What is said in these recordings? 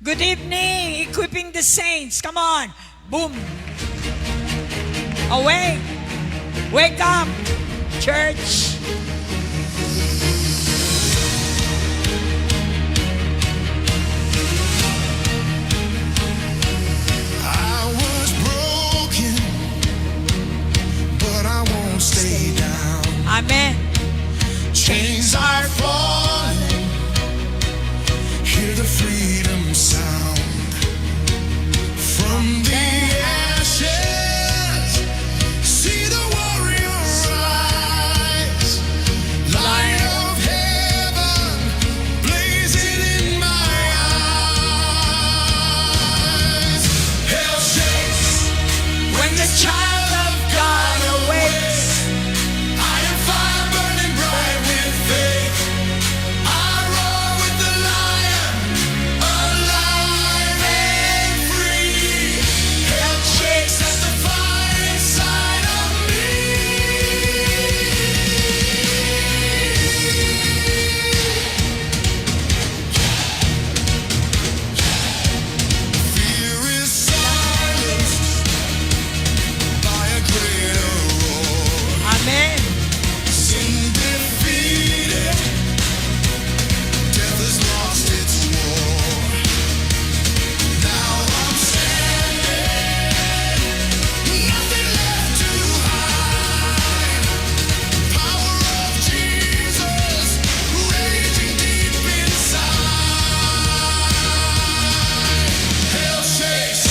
Good evening, equipping the saints. Come on. Boom. Awake. Wake up, church. I was broken, but I won't stay down. Amen. Chains are falling, hear the freedom sound. From the ashes, see the warrior rise. Light of heaven, blazing in my eyes. Hell shakes When the child of God awakes. I am fire burning bright with faith. I roar with the lion, alive and free. Hell shakes at the fire inside of me. Fear is silenced by a greater roar. Amen. Sin defeated, death has lost its war. Now I'm standing, nothing left to hide. Power of Jesus, raging deep inside. Hell shakes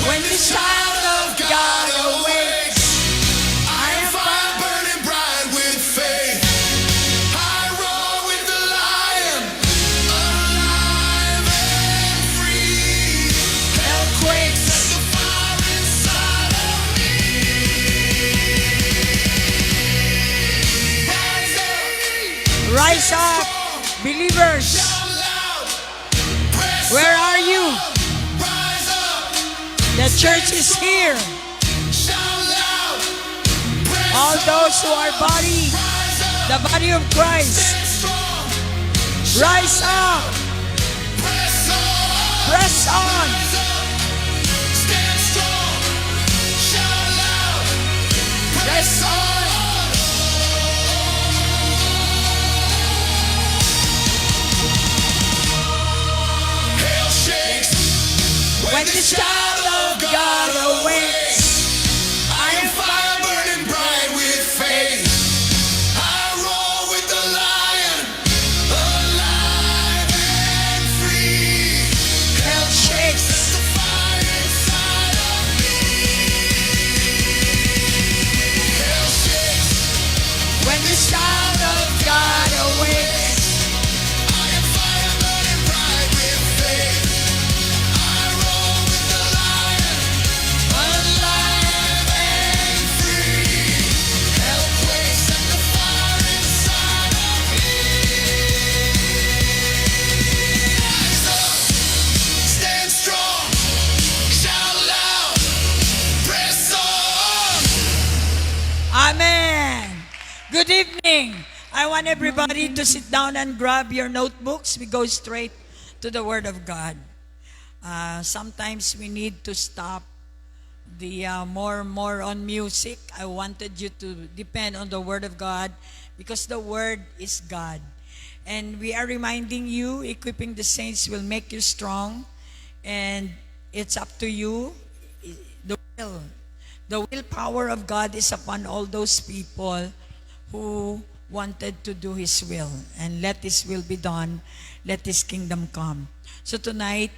When the child of God awakes. I am fire burning bright with faith. I roar with the lion, alive and free. Hell quakes at the fire inside of me. Rise Rise up, up, believers. shout loud, press Where are you? on. Rise up, The church is here. shout loud, press All those who are body, rise up, the body of Christ. stand strong, Rise up, press on. press on. Rise up, stand strong, shout loud, press on. Hell shakes When the child of God awakes. I am fire burning bright with faith. I roar with the lion, alive and free. Hell shakes at the fire inside of me. Hell shakes When the child of God awakes. I am fire burning bright with faith. I roar with the lion, alive and free. Hell quakes at the fire inside of me. Rise up, stand strong, shout loud, press on. Amen. Good evening. I want everybody to sit down and grab your notebooks. We go straight to the Word of God. Sometimes we need to stop the more on music. I wanted you to depend on the Word of God because the Word is God. And we are reminding you, equipping the saints will make you strong. And it's up to you. The willpower of God is upon all those people who wanted to do His will. And let His will be done. Let His kingdom come. So tonight,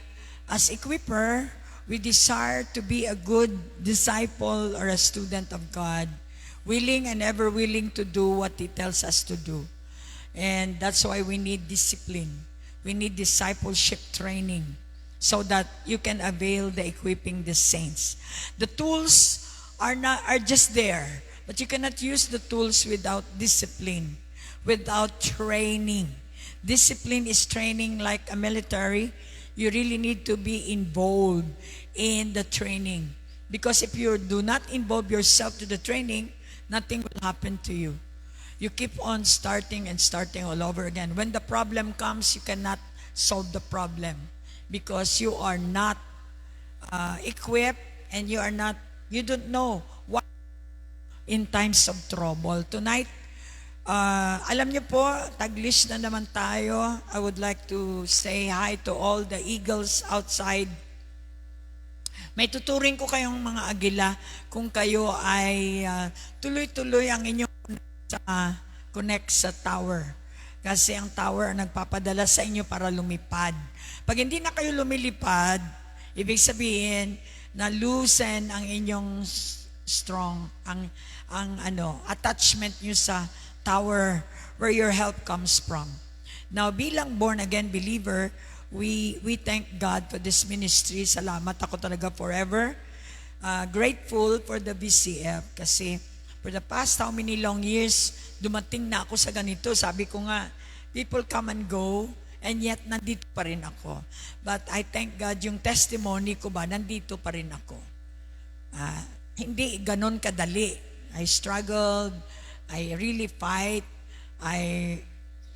as equipper, we desire to be a good disciple or a student of God, willing and ever willing to do what He tells us to do. And that's why we need discipline. We need discipleship training so that you can avail the equipping the saints. The tools are just there, but you cannot use the tools without discipline, without training. Discipline is training like a military. You really need to be involved in the training. Because if you do not involve yourself to the training, nothing will happen to you. You keep on starting and starting all over again. When the problem comes, you cannot solve the problem. because you are not equipped, and you don't know what in times of trouble. Tonight, alam niyo po, Taglish na naman tayo. I would like to say hi to all the eagles outside. May tuturing ko kayong mga agila kung kayo ay tuloy-tuloy ang inyong connect sa tower. Kasi ang tower ang nagpapadala sa inyo para lumipad. Pag hindi na kayo lumilipad, ibig sabihin na loosen ang inyong strong, ang attachment nyo sa tower where your help comes from. Now, bilang born-again believer, we thank God for this ministry. Salamat, ako talaga forever grateful for the VCF kasi for the past how many long years, dumating na ako sa ganito. Sabi ko nga, people come and go, and yet nandito pa rin ako. But I thank God, yung testimony ko ba, nandito pa rin ako. Hindi ganon kadali. I struggled, I really fight,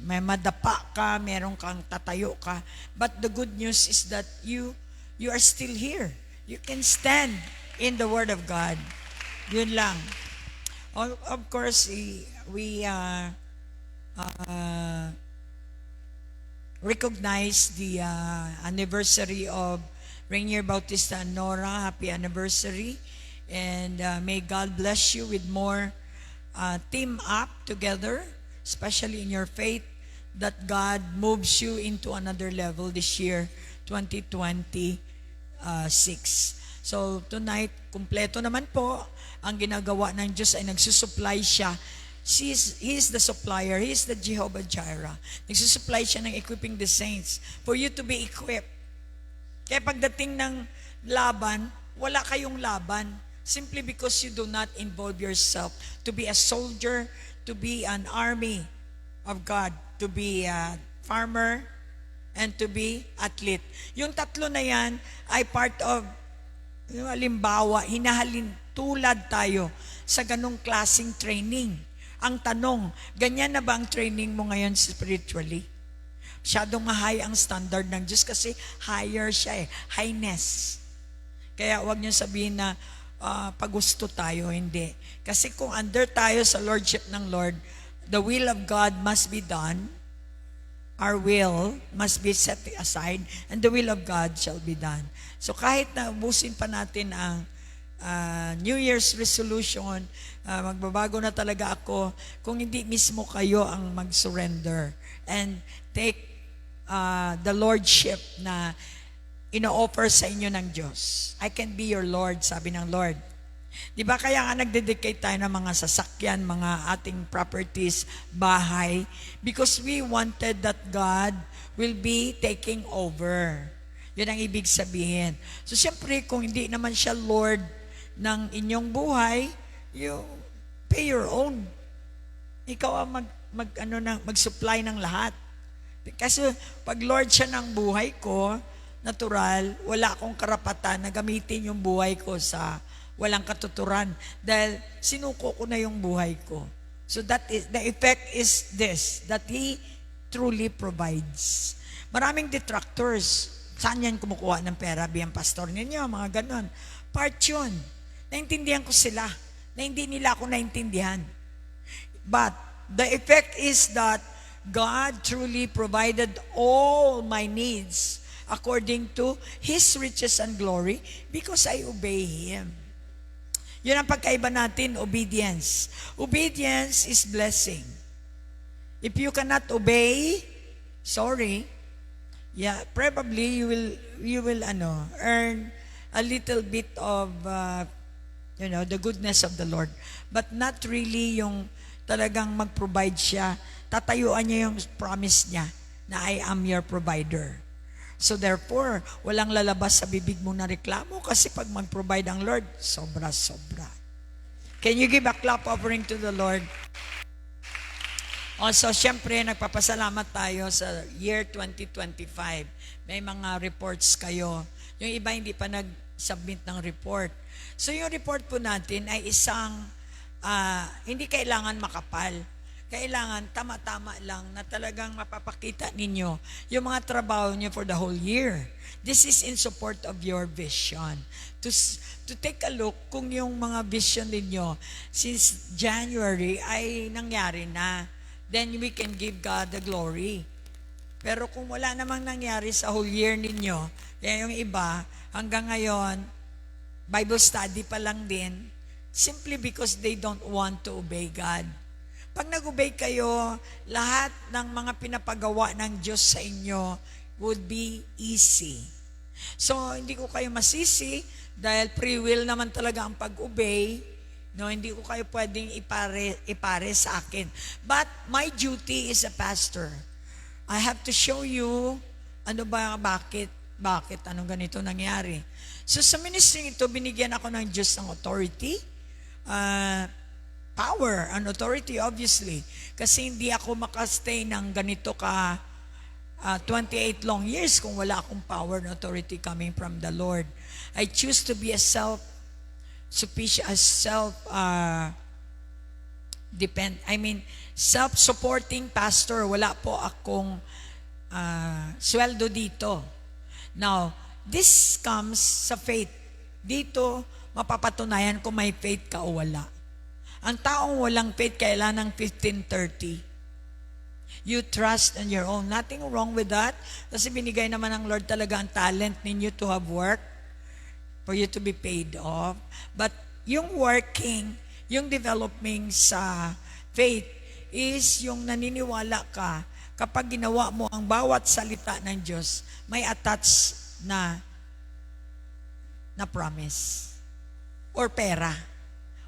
may madapa ka, meron kang tatayo ka. But the good news is that you are still here. You can stand in the Word of God. Yun lang. Of course, we recognize the anniversary of Rainier Bautista and Nora. Happy anniversary. And may God bless you with more team up together, especially in your faith, that God moves you into another level this year, 2026. So tonight, kumpleto naman po ang ginagawa ng Diyos ay nagsusupply siya. He is the supplier. He is the Jehovah Jireh. Nagsusupply siya ng equipping the saints for you to be equipped. Kaya pagdating ng laban, wala kayong laban. Simply because you do not involve yourself to be a soldier, to be an army of God, to be a farmer, and to be athlete. Yung tatlo na yan ay part of, yung halimbawa, hinahalin tulad tayo sa ganong klaseng training. Ang tanong, ganyan na ba ang training mo ngayon spiritually? Masyadong high ang standard ng Diyos kasi higher siya highness. Kaya wag niyo sabihin na pagusto tayo, hindi. Kasi kung under tayo sa lordship ng Lord, the will of God must be done. Our will must be set aside, and the will of God shall be done. So kahit na ubusin pa natin ang New Year's resolution, magbabago na talaga ako kung hindi mismo kayo ang mag-surrender and take the lordship na ino-offer sa inyo ng Diyos. I can be your Lord, sabi ng Lord. Di ba kaya nga nagdedicate tayo ng mga sasakyan, mga ating properties, bahay, because we wanted that God will be taking over. Yun ang ibig sabihin. So siyempre, kung hindi naman siya Lord ng inyong buhay, you pay your own. Ikaw ang mag-supply ng lahat. Kasi pag Lord siya ng buhay ko, natural, wala akong karapatan na gamitin yung buhay ko sa walang katuturan dahil sinuko ko na yung buhay ko. So that is, the effect is this, that He truly provides. Maraming detractors. Saan yan kumukuha ng pera? Biyang pastor ninyo, mga ganon. Part yun. Naintindihan ko sila na hindi nila ako naintindihan. But the effect is that God truly provided all my needs according to His riches and glory because I obey Him. Yun ang pagkaiba natin, obedience. Obedience is blessing. If you cannot obey, sorry, probably you will earn a little bit of the goodness of the Lord, but not really yung talagang mag-provide siya. Tatayuan niya yung promise niya na I am your provider. So therefore, walang lalabas sa bibig mo na reklamo kasi pag mag-provide ang Lord, sobra-sobra. Can you give a clap offering to the Lord? Also, syempre, nagpapasalamat tayo sa year 2025. May mga reports kayo. Yung iba hindi pa nag-submit ng report. So yung report po natin ay isang, hindi kailangan makapal. Kailangan tama-tama lang na talagang mapapakita ninyo yung mga trabaho niyo for the whole year. This is in support of your vision. To take a look kung yung mga vision ninyo since January ay nangyari na. Then we can give God the glory. Pero kung wala namang nangyari sa whole year ninyo, kaya yung iba hanggang ngayon, Bible study pa lang din, simply because they don't want to obey God. Pag nag-obey kayo, lahat ng mga pinapagawa ng Diyos sa inyo would be easy. So, hindi ko kayo masisi dahil free will naman talaga ang pag-obey. No, hindi ko kayo pwedeng ipare sa akin. But my duty is a pastor. I have to show you bakit anong ganito nangyari. So sa ministry ito, binigyan ako ng Diyos ng authority, power and authority obviously. Kasi hindi ako makastay ng ganito ka 28 long years kung wala akong power and authority coming from the Lord. I choose to be a self-supporting pastor. Wala po akong sweldo dito. Now, this comes sa faith. Dito, mapapatunayan kung may faith ka o wala. Ang taong walang faith, kailangan ng 15:30. You trust in your own. Nothing wrong with that. Kasi binigay naman ng Lord talaga ang talent ninyo to have work for you to be paid off. But yung working, yung developing sa faith is yung naniniwala ka kapag ginawa mo ang bawat salita ng Diyos, may attached na promise or pera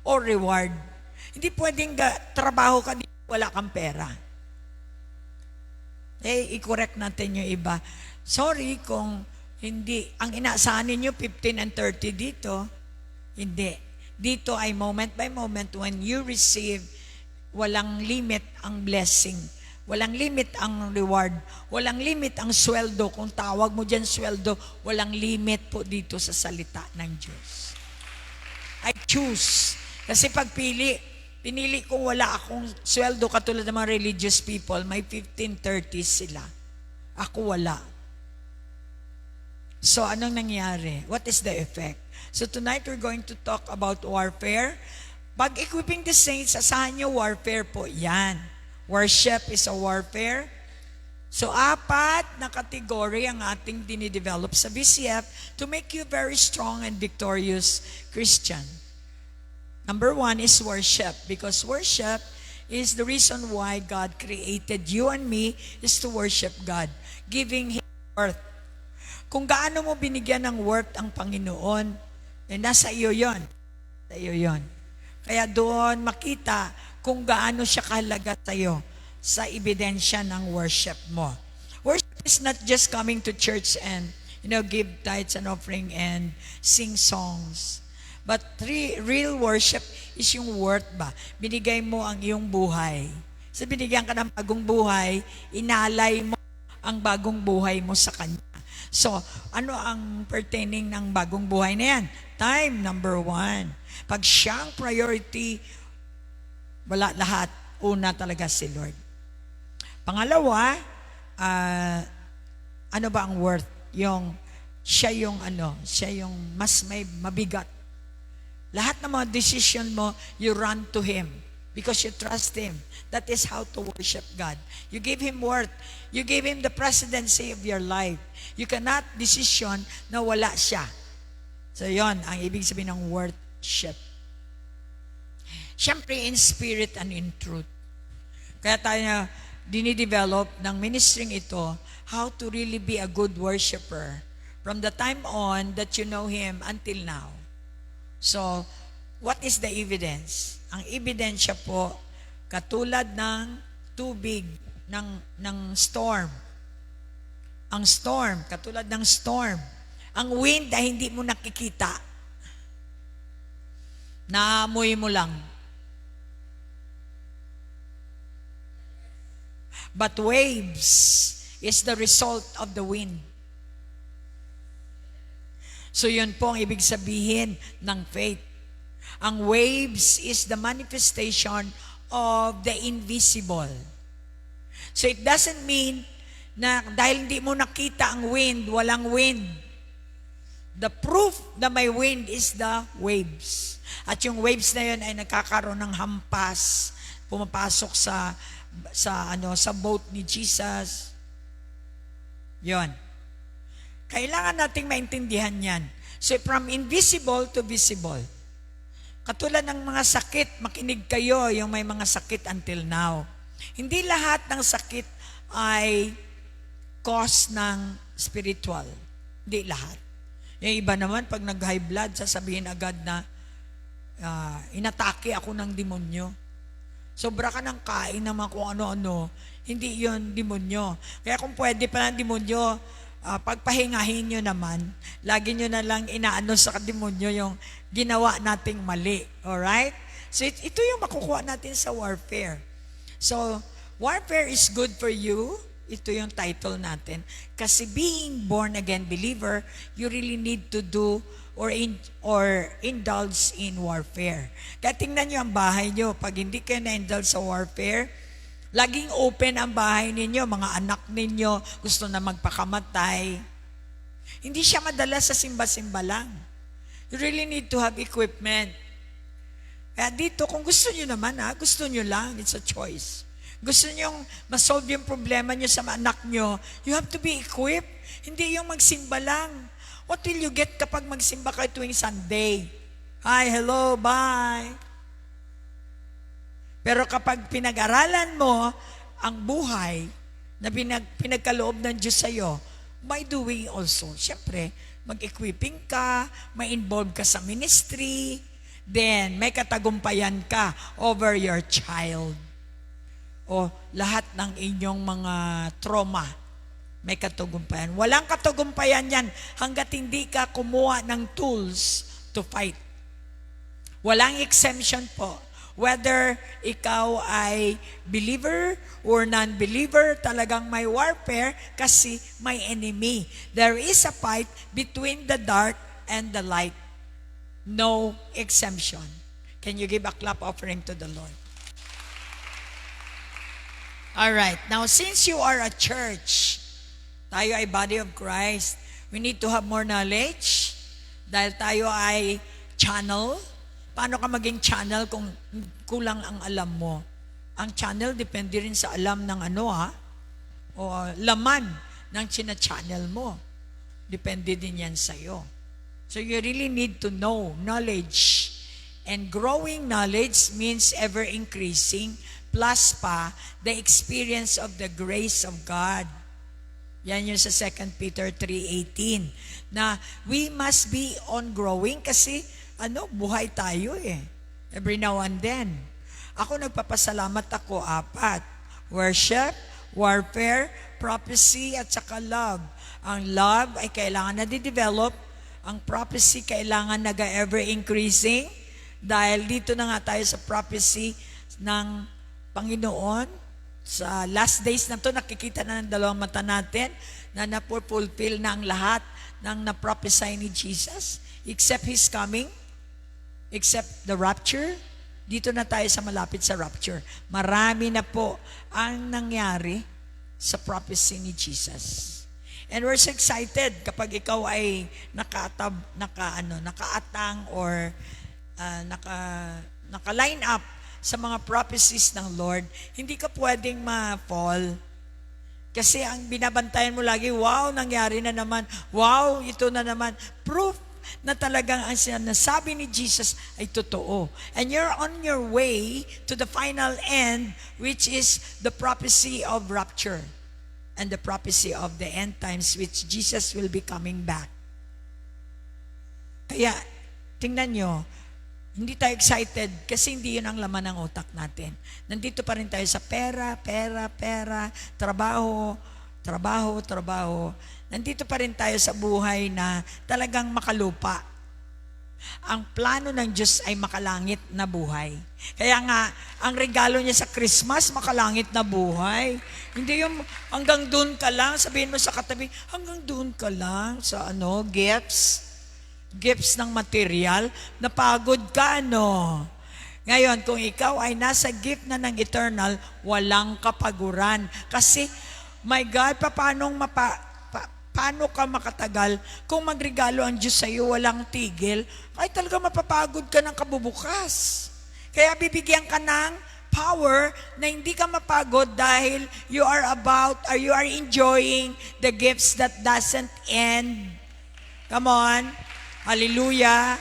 or reward. Hindi pwedeng trabaho ka dito, wala kang pera. I-correct natin yung iba. Sorry kung hindi, ang inaasahan ninyo 15 and 30 dito, hindi. Dito ay moment by moment when you receive, walang limit ang blessing. Walang limit ang reward. Walang limit ang sweldo. Kung tawag mo dyan sweldo, walang limit po dito sa salita ng Diyos. I choose. Kasi pinili kong wala akong sweldo katulad ng mga religious people, may 15-30 sila. Ako wala. So, anong nangyari? What is the effect? So, tonight we're going to talk about warfare. Pag equipping the saints, asahan nyo warfare po. Yan. Worship is a warfare. So, 4 na kategory ang ating dinidevelop sa BCF to make you very strong and victorious Christian. Number 1 is worship, because worship is the reason why God created you and me, is to worship God, giving Him worth. Kung gaano mo binigyan ng worth ang Panginoon, nasa iyo yon. Sa iyo yon. Kaya doon makita kung gaano siya kahalaga sa iyo sa ebidensya ng worship mo. Worship is not just coming to church and give tithes and offering and sing songs. But real worship is yung worth ba? Binigay mo ang iyong buhay. So binigyan ka ng bagong buhay, inalay mo ang bagong buhay mo sa Kanya. So, ano ang pertaining ng bagong buhay na yan? Time, number 1. Pag siyang priority, wala lahat. Una talaga si Lord. Pangalawa, ano ba ang worth? Siya yung mas may mabigat. Lahat ng mga decision mo, you run to Him because you trust Him. That is how to worship God. You give Him worth. You give Him the presidency of your life. You cannot decision na wala siya. So yon ang ibig sabihin ng worship. Siyempre in spirit and in truth. Kaya tayo dinidevelop ng ministering ito, how to really be a good worshiper from the time on that you know Him until now. So, what is the evidence? Ang ebidensya po, katulad ng tubig, ng storm. Ang storm, katulad ng storm. Ang wind ay hindi mo nakikita. Naamoy mo lang. But waves is the result of the wind. So yun po ang ibig sabihin ng faith. Ang waves is the manifestation of the invisible. So it doesn't mean na dahil hindi mo nakita ang wind, walang wind. The proof na may wind is the waves. At yung waves na yun ay nagkakaroon ng hampas, pumapasok sa boat ni Jesus. Yon. Kailangan nating maintindihan yan. So from invisible to visible. Katulad ng mga sakit, makinig kayo yung may mga sakit until now. Hindi lahat ng sakit ay cause ng spiritual. Hindi lahat. Yung iba naman, pag nag-high blood, sasabihin agad na inatake ako ng demonyo. Sobra ka ng kain ng mga kung ano-ano, hindi yon demonyo. Kaya kung pwede pa ng demonyo, pagpahingahin nyo naman, lagi nyo na lang inaano sa demonyo yung ginawa nating mali. Alright? So ito yung makukuha natin sa warfare. So, warfare is good for you. Ito yung title natin. Kasi being born again believer, you really need to do or indulge in warfare. Kaya tingnan nyo ang bahay nyo. Pag hindi kayo na-indulge sa warfare, laging open ang bahay ninyo, mga anak ninyo, gusto na magpakamatay. Hindi siya madala sa simba-simba lang. You really need to have equipment. Kaya dito, kung gusto nyo naman, gusto nyo lang, it's a choice. Gusto nyo masolve yung problema nyo sa anak nyo, you have to be equipped. Hindi yung magsimba lang. What will you get kapag magsimba kayo tuwing Sunday? Hi, hello, bye. Pero kapag pinag-aralan mo ang buhay na pinagkaloob ng Diyos sa'yo, by doing also, syempre, mag-equipping ka, ma-involve ka sa ministry, then may katagumpayan ka over your child. O lahat ng inyong mga trauma, may katagumpayan. Walang katagumpayan yan hanggat hindi ka kumuha ng tools to fight. Walang exemption po. Whether ikaw ay believer or non-believer, talagang may warfare kasi may enemy. There is a fight between the dark and the light. No exemption. Can you give a clap offering to the Lord? All right. Now, since you are a church, tayo ay body of Christ, we need to have more knowledge. Dahil tayo ay channel. Paano ka maging channel kung kulang ang alam mo? Ang channel depende rin sa alam ng o laman ng china-channel mo. Depende din yan sa'yo. So you really need to know knowledge. And growing knowledge means ever increasing, plus pa the experience of the grace of God. Yan yung sa 2 Peter 3:18. Na we must be on growing kasi buhay tayo every now and then. Ako nagpapasalamat ako 4. Worship, warfare, prophecy, at saka love. Ang love ay kailangan na di-develop. Ang prophecy kailangan ever increasing. Dahil dito na nga tayo sa prophecy ng Panginoon. Sa last days na to, nakikita na ng dalawang mata natin na napulfill na ang lahat ng na-prophesy ni Jesus. Except His coming, except the rapture. Dito na tayo sa malapit sa rapture. Marami na po ang nangyari sa prophecy ni Jesus. And we're so excited kapag ikaw ay nakaatang or naka-line up sa mga prophecies ng Lord, hindi ka pwedeng ma-fall. Kasi ang binabantayan mo lagi, wow, nangyari na naman. Wow, ito na naman. Proof na talagang ang sinasabi ni Jesus ay totoo. And you're on your way to the final end, which is the prophecy of rapture and the prophecy of the end times, which Jesus will be coming back. Kaya, tingnan nyo, hindi tayo excited kasi hindi yun ang laman ng utak natin. Nandito pa rin tayo sa pera, trabaho. Nandito pa rin tayo sa buhay na talagang makalupa. Ang plano ng Diyos ay makalangit na buhay. Kaya nga, ang regalo niya sa Christmas, makalangit na buhay. Hindi yung hanggang doon ka lang, sabihin mo sa katabi, hanggang doon ka lang sa gifts ng material, napagod ka, Ngayon, kung ikaw ay nasa gift na ng eternal, walang kapaguran. Kasi, my God, paano ka makatagal kung magregalo ang Diyos sa iyo, walang tigil? Ay talaga mapapagod ka ng kabubukas. Kaya bibigyan ka ng power na hindi ka mapagod dahil you are enjoying the gifts that doesn't end. Come on. Hallelujah.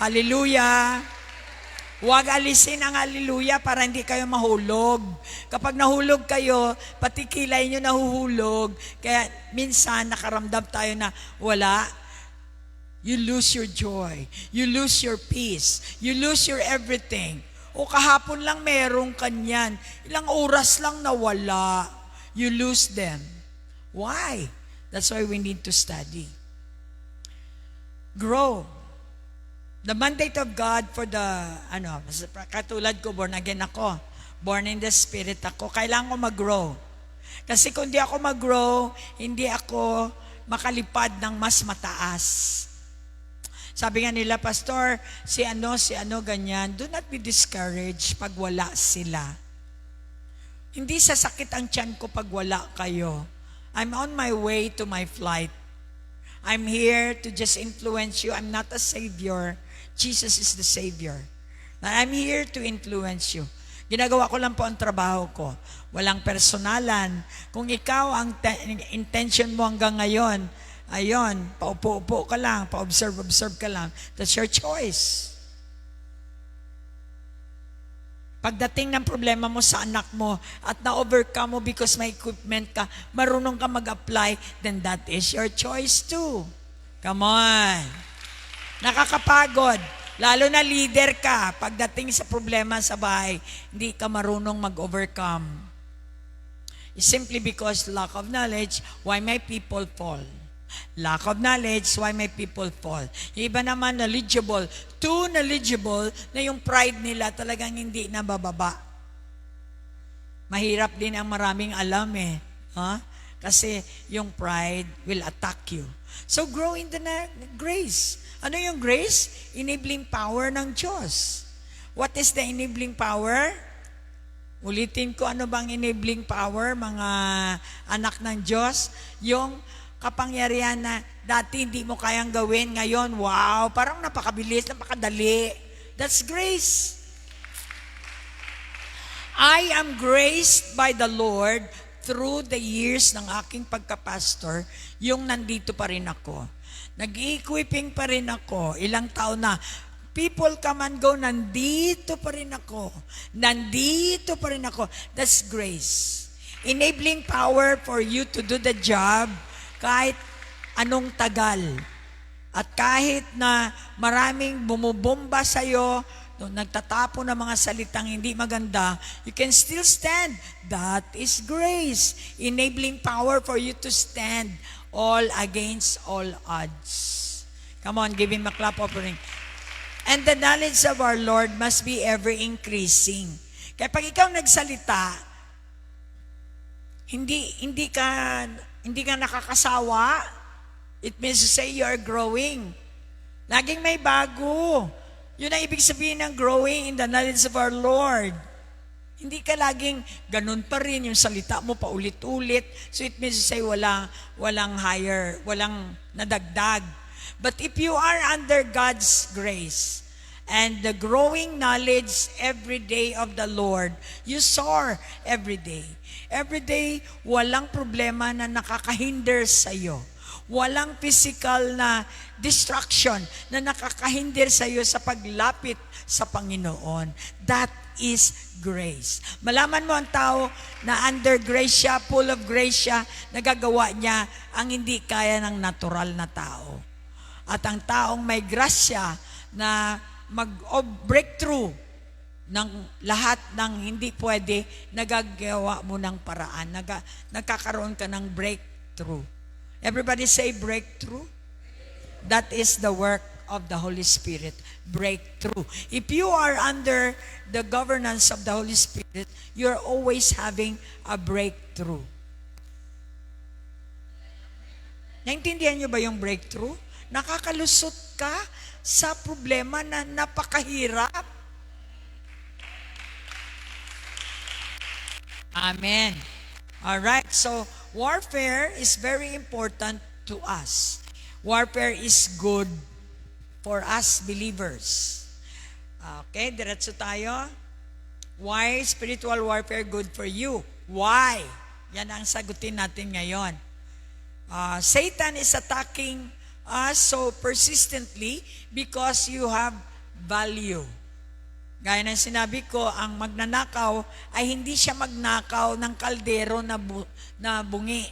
Hallelujah. Huwag alisin ang hallelujah para hindi kayo mahulog. Kapag nahulog kayo, pati kilay nyo nahuhulog. Kaya minsan nakaramdam tayo na wala. You lose your joy. You lose your peace. You lose your everything. O kahapon lang merong kanyan. Ilang oras lang nawala. You lose them. Why? That's why we need to study. Grow. The mandate of God for katulad ko, born again ako. Born in the Spirit ako. Kailangan ko mag-grow. Kasi kung di ako mag-grow, hindi ako makalipad ng mas mataas. Sabi nga nila, Pastor, si ano, ganyan. Do not be discouraged pag wala sila. Hindi sasakit ang tiyan ko pag wala kayo. I'm on my way to my flight. I'm here to just influence you. I'm not a savior. Jesus is the Savior. I'm here to influence you. Ginagawa ko lang po ang trabaho ko. Walang personalan. Kung ikaw ang intention mo hanggang ngayon, ayon, paupo-upo ka lang, pa-observe ka lang, that's your choice. Pagdating ng problema mo sa anak mo at na-overcome mo because may equipment ka, marunong ka mag-apply, then that is your choice too. Come on. Nakakapagod. Lalo na leader ka. Pagdating sa problema sa bahay, hindi ka marunong mag-overcome. It's simply because lack of knowledge, why my people fall. Lack of knowledge, why my people fall. Iba naman knowledgeable, too knowledgeable na yung pride nila talagang hindi nabababa. Mahirap din ang maraming alam eh. Huh? Kasi yung pride will attack you. So grow in the grace. Ano yung grace? Enabling power ng Diyos. What is the enabling power? Ulitin ko, ano bang enabling power, mga anak ng Diyos? Yung kapangyarihan na dati hindi mo kayang gawin, ngayon, wow, parang napakabilis, napakadali. That's grace. I am graced by the Lord through the years ng aking pagkapastor, yung nandito pa rin ako. Nag-equipping pa rin ako. Ilang taon na. People come and go. Nandito pa rin ako. Nandito pa rin ako. That's grace. Enabling power for you to do the job kahit anong tagal. At kahit na maraming bumubomba sa'yo, nagtatapo ng mga salitang hindi maganda, you can still stand. That is grace. Enabling power for you to stand all against all odds. Come on, give Him a clap offering. And the knowledge of our Lord must be ever increasing. Kaya pag ikaw nagsalita, hindi ka nakakasawa, it means to say you are growing. Laging may bago. Yun ang ibig sabihin ng growing in the knowledge of our Lord. Hindi ka laging ganun pa rin yung salita mo paulit-ulit. So it means to say walang higher, walang nadagdag. But if you are under God's grace and the growing knowledge every day of the Lord, you soar every day. Every day, walang problema na nakakahinder sa iyo. Walang physical na distraction na nakakahinder sa iyo sa paglapit sa Panginoon. That is grace. Malaman mo ang tao na under grace siya, full of grace siya, nagagawa niya ang hindi kaya ng natural na tao. At ang taong may grasya na mag-breakthrough ng lahat ng hindi pwede, nagagawa mo ng paraan. Nagkakaroon ka ng breakthrough. Everybody say breakthrough. That is the work of the Holy Spirit. Breakthrough. If you are under the governance of the Holy Spirit, you're always having a breakthrough. Naintindihan niyo ba yung breakthrough? Nakakalusot ka sa problema na napakahirap. Amen. All right. So, warfare is very important to us. Warfare is good for us believers. Okay, diretso tayo. Why spiritual warfare good for you? Why? Yan ang sagutin natin ngayon. Satan is attacking us so persistently because you have value. Gaya ng sinabi ko, ang magnanakaw ay hindi siya magnakaw ng kaldero na bungi.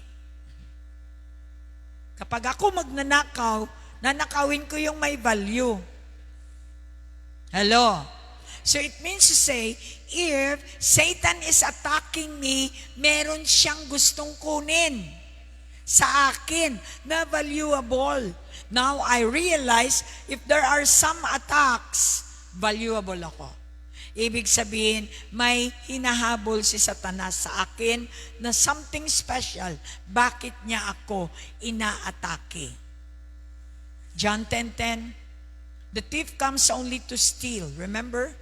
Kapag ako magnanakaw, nanakawin ko yung may value. Hello? So it means to say, if Satan is attacking me, meron siyang gustong kunin sa akin na valuable. Now I realize, if there are some attacks, valuable ako. Ibig sabihin, may hinahabol si Satanas sa akin na something special. Bakit niya ako inaatake? John 10:10, the thief comes only to steal, remember?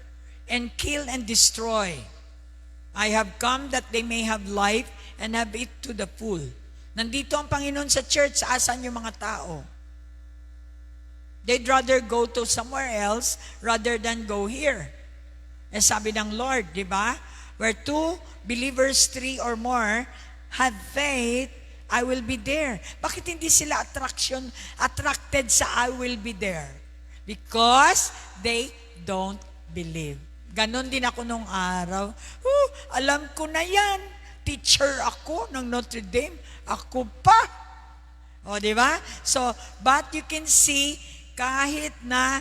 And kill and destroy. I have come that they may have life and have it to the full. Nandito ang Panginoon sa church, asan yung mga tao? They'd rather go to somewhere else rather than go here. Eh sabi ng Lord, di ba? Where two believers, three or more, have faith, I will be there. Bakit hindi sila attracted sa I will be there? Because they don't believe. Ganon din ako nung araw. Alam ko na yan. Teacher ako ng Notre Dame. Ako pa. O, di ba? So, but you can see, kahit na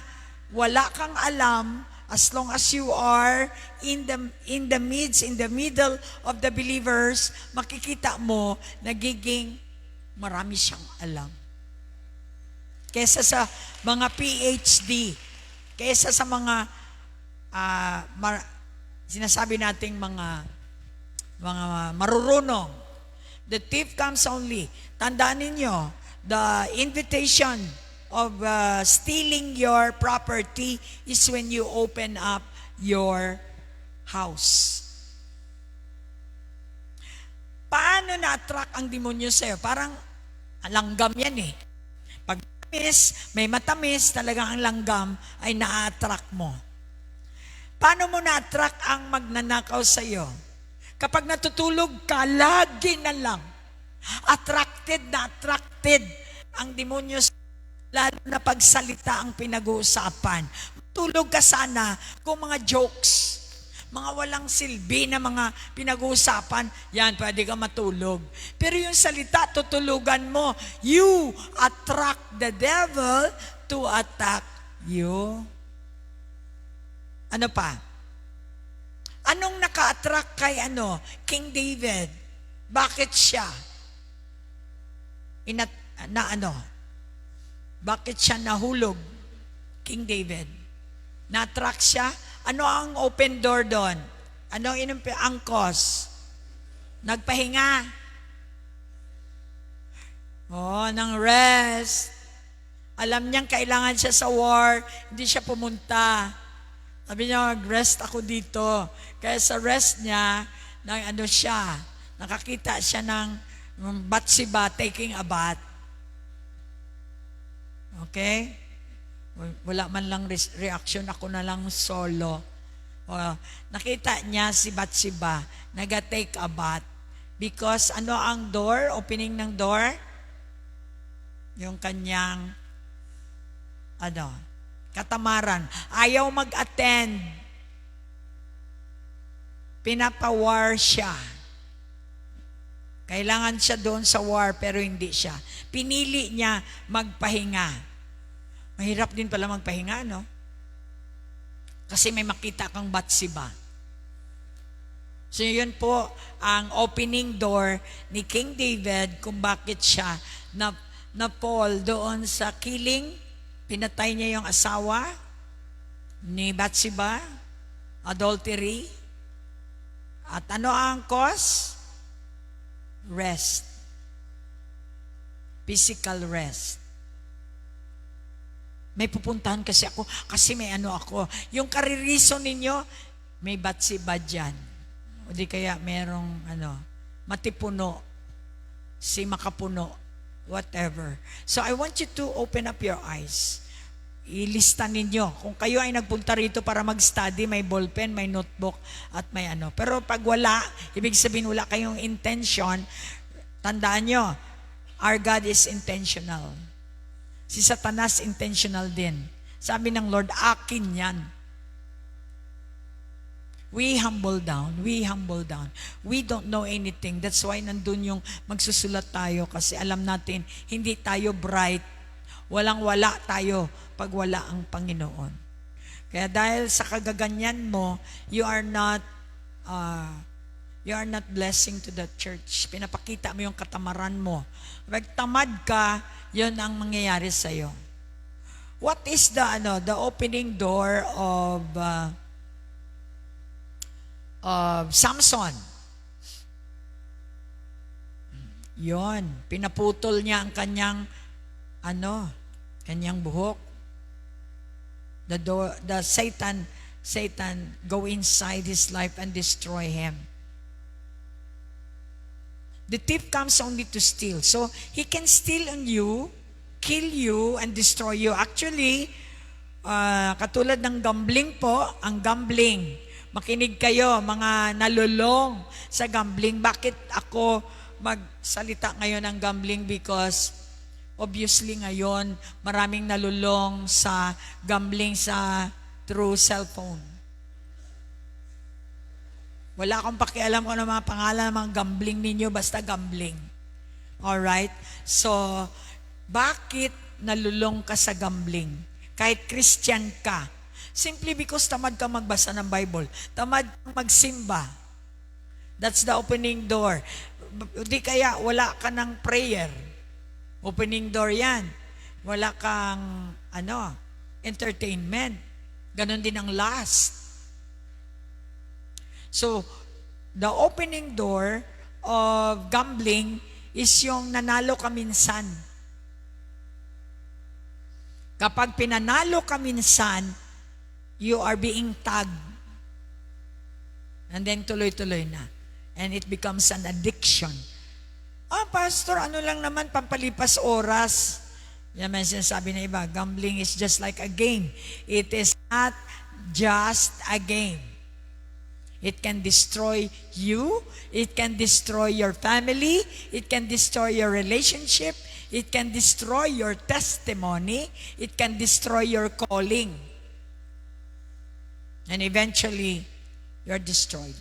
wala kang alam, as long as you are in the middle of the believers, makikita mo, nagiging marami siyang alam. Kesa sa mga PhD, kesa sa mga sinasabi nating mga marurunong. The thief comes only. Tandaan ninyo, the invitation of stealing your property is when you open up your house. Paano na-attract ang demonyo sa'yo? Parang langgam yan eh. Pag may matamis, talagang ang langgam ay na-attract mo. Paano mo na-attract ang magnanakaw sa'yo? Kapag natutulog ka, lagi na lang. Attracted ang demonyo sa'yo. Lalo na pagsalita ang pinag-uusapan. Tulog ka sana kung mga jokes, mga walang silbi na mga pinag-uusapan, yan, pwede ka matulog. Pero yung salita, tutulugan mo. You attract the devil to attack you. Ano pa? Anong naka-attract kay King David? Bakit siya? Bakit siya nahulog? King David. Na-attract siya? Ano ang open door doon? Ano ang cause? Nagpahinga. Ng rest. Alam niyang kailangan siya sa war, hindi siya pumunta. Sabi niya, rest ako dito. Kaya sa rest niya, nakakita siya ng Bathsheba taking a bath. Okay? Wala man lang reaction, ako na lang solo. Nakita niya si Bathsheba, nag-take a bath. Because ang door, opening ng door? Yung kanyang, katamaran. Ayaw mag-attend. Pinapawar siya. Kailangan siya doon sa war, pero hindi siya. Pinili niya magpahinga. Mahirap din pala magpahinga, no? Kasi may makita kang Bathsheba. So yun po ang opening door ni King David kung bakit siya na-fall doon sa killing. Pinatay niya yung asawa ni Bathsheba, adultery. At ano ang cause? Rest. Physical rest. May pupuntahan kasi ako, kasi may ako. Yung karirison ninyo, may Bathsheba dyan. o di kaya merong matipuno, si makapuno, whatever. So I want you to open up your eyes. Ilista ninyo. Kung kayo ay nagpunta rito para mag-study, may ballpen, may notebook, at may Pero pag wala, ibig sabihin wala kayong intention, tandaan nyo, our God is intentional. Si Satanas intentional din. Sabi ng Lord, akin yan. We humble down. We humble down. We don't know anything. That's why nandun yung magsusulat tayo kasi alam natin, hindi tayo bright. Walang-wala tayo pag wala ang Panginoon. Kaya dahil sa kagaganyan mo, you are not blessing to the church. Pinapakita mo yung katamaran mo. Pag tamad ka, yun ang mangyayari sa'yo. What is the opening door of Samson? Yon, pinaputol niya ang kanyang kanyang buhok. The Satan go inside his life and destroy him. The thief comes only to steal. So he can steal on you, kill you, and destroy you. Actually, katulad ng gambling po, ang gambling. Makinig kayo, mga nalulong sa gambling. Bakit ako magsalita ngayon ng gambling? Because obviously ngayon, maraming nalulong sa gambling through cellphone. Wala akong pakialam kung ano mga pangalan ng mga gambling ninyo, basta gambling. Alright? So, bakit nalulong ka sa gambling? Kahit Christian ka. Simply because tamad ka magbasa ng Bible. Tamad kang magsimba. That's the opening door. Di kaya wala ka ng prayer. Opening door yan. Wala kang, entertainment. Ganon din ang last. So, the opening door of gambling is yung nanalo ka minsan. Kapag pinanalo ka minsan, you are being tagged. And then tuloy-tuloy na. And it becomes an addiction. Pastor, lang naman, pampalipas oras. Yan man sinasabi na iba, gambling is just like a game. It is not just a game. It can destroy you. It can destroy your family. It can destroy your relationship. It can destroy your testimony. It can destroy your calling. And eventually, you're destroyed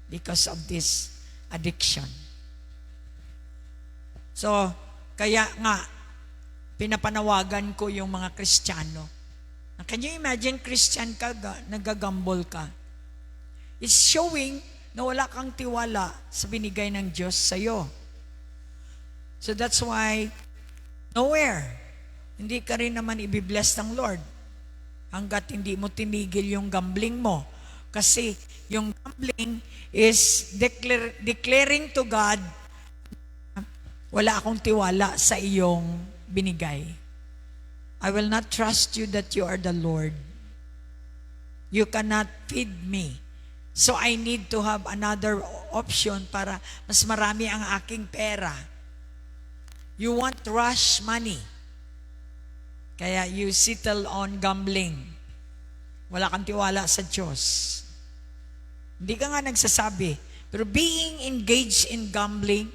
because of this addiction. So, kaya nga, pinapanawagan ko yung mga Kristiyano. Can you imagine, Christian ka, nagagamble ka? It's showing na wala kang tiwala sa binigay ng Diyos sa'yo. So that's why, nowhere, hindi ka rin naman ibibless ng Lord hanggat hindi mo tinigil yung gambling mo. Kasi yung gambling is declaring to God, wala akong tiwala sa iyong binigay. I will not trust you that you are the Lord. You cannot feed me. So I need to have another option para mas marami ang aking pera. You want rush money. Kaya you settle on gambling. Wala kang tiwala sa Diyos. Hindi ka nga nagsasabi. Pero being engaged in gambling,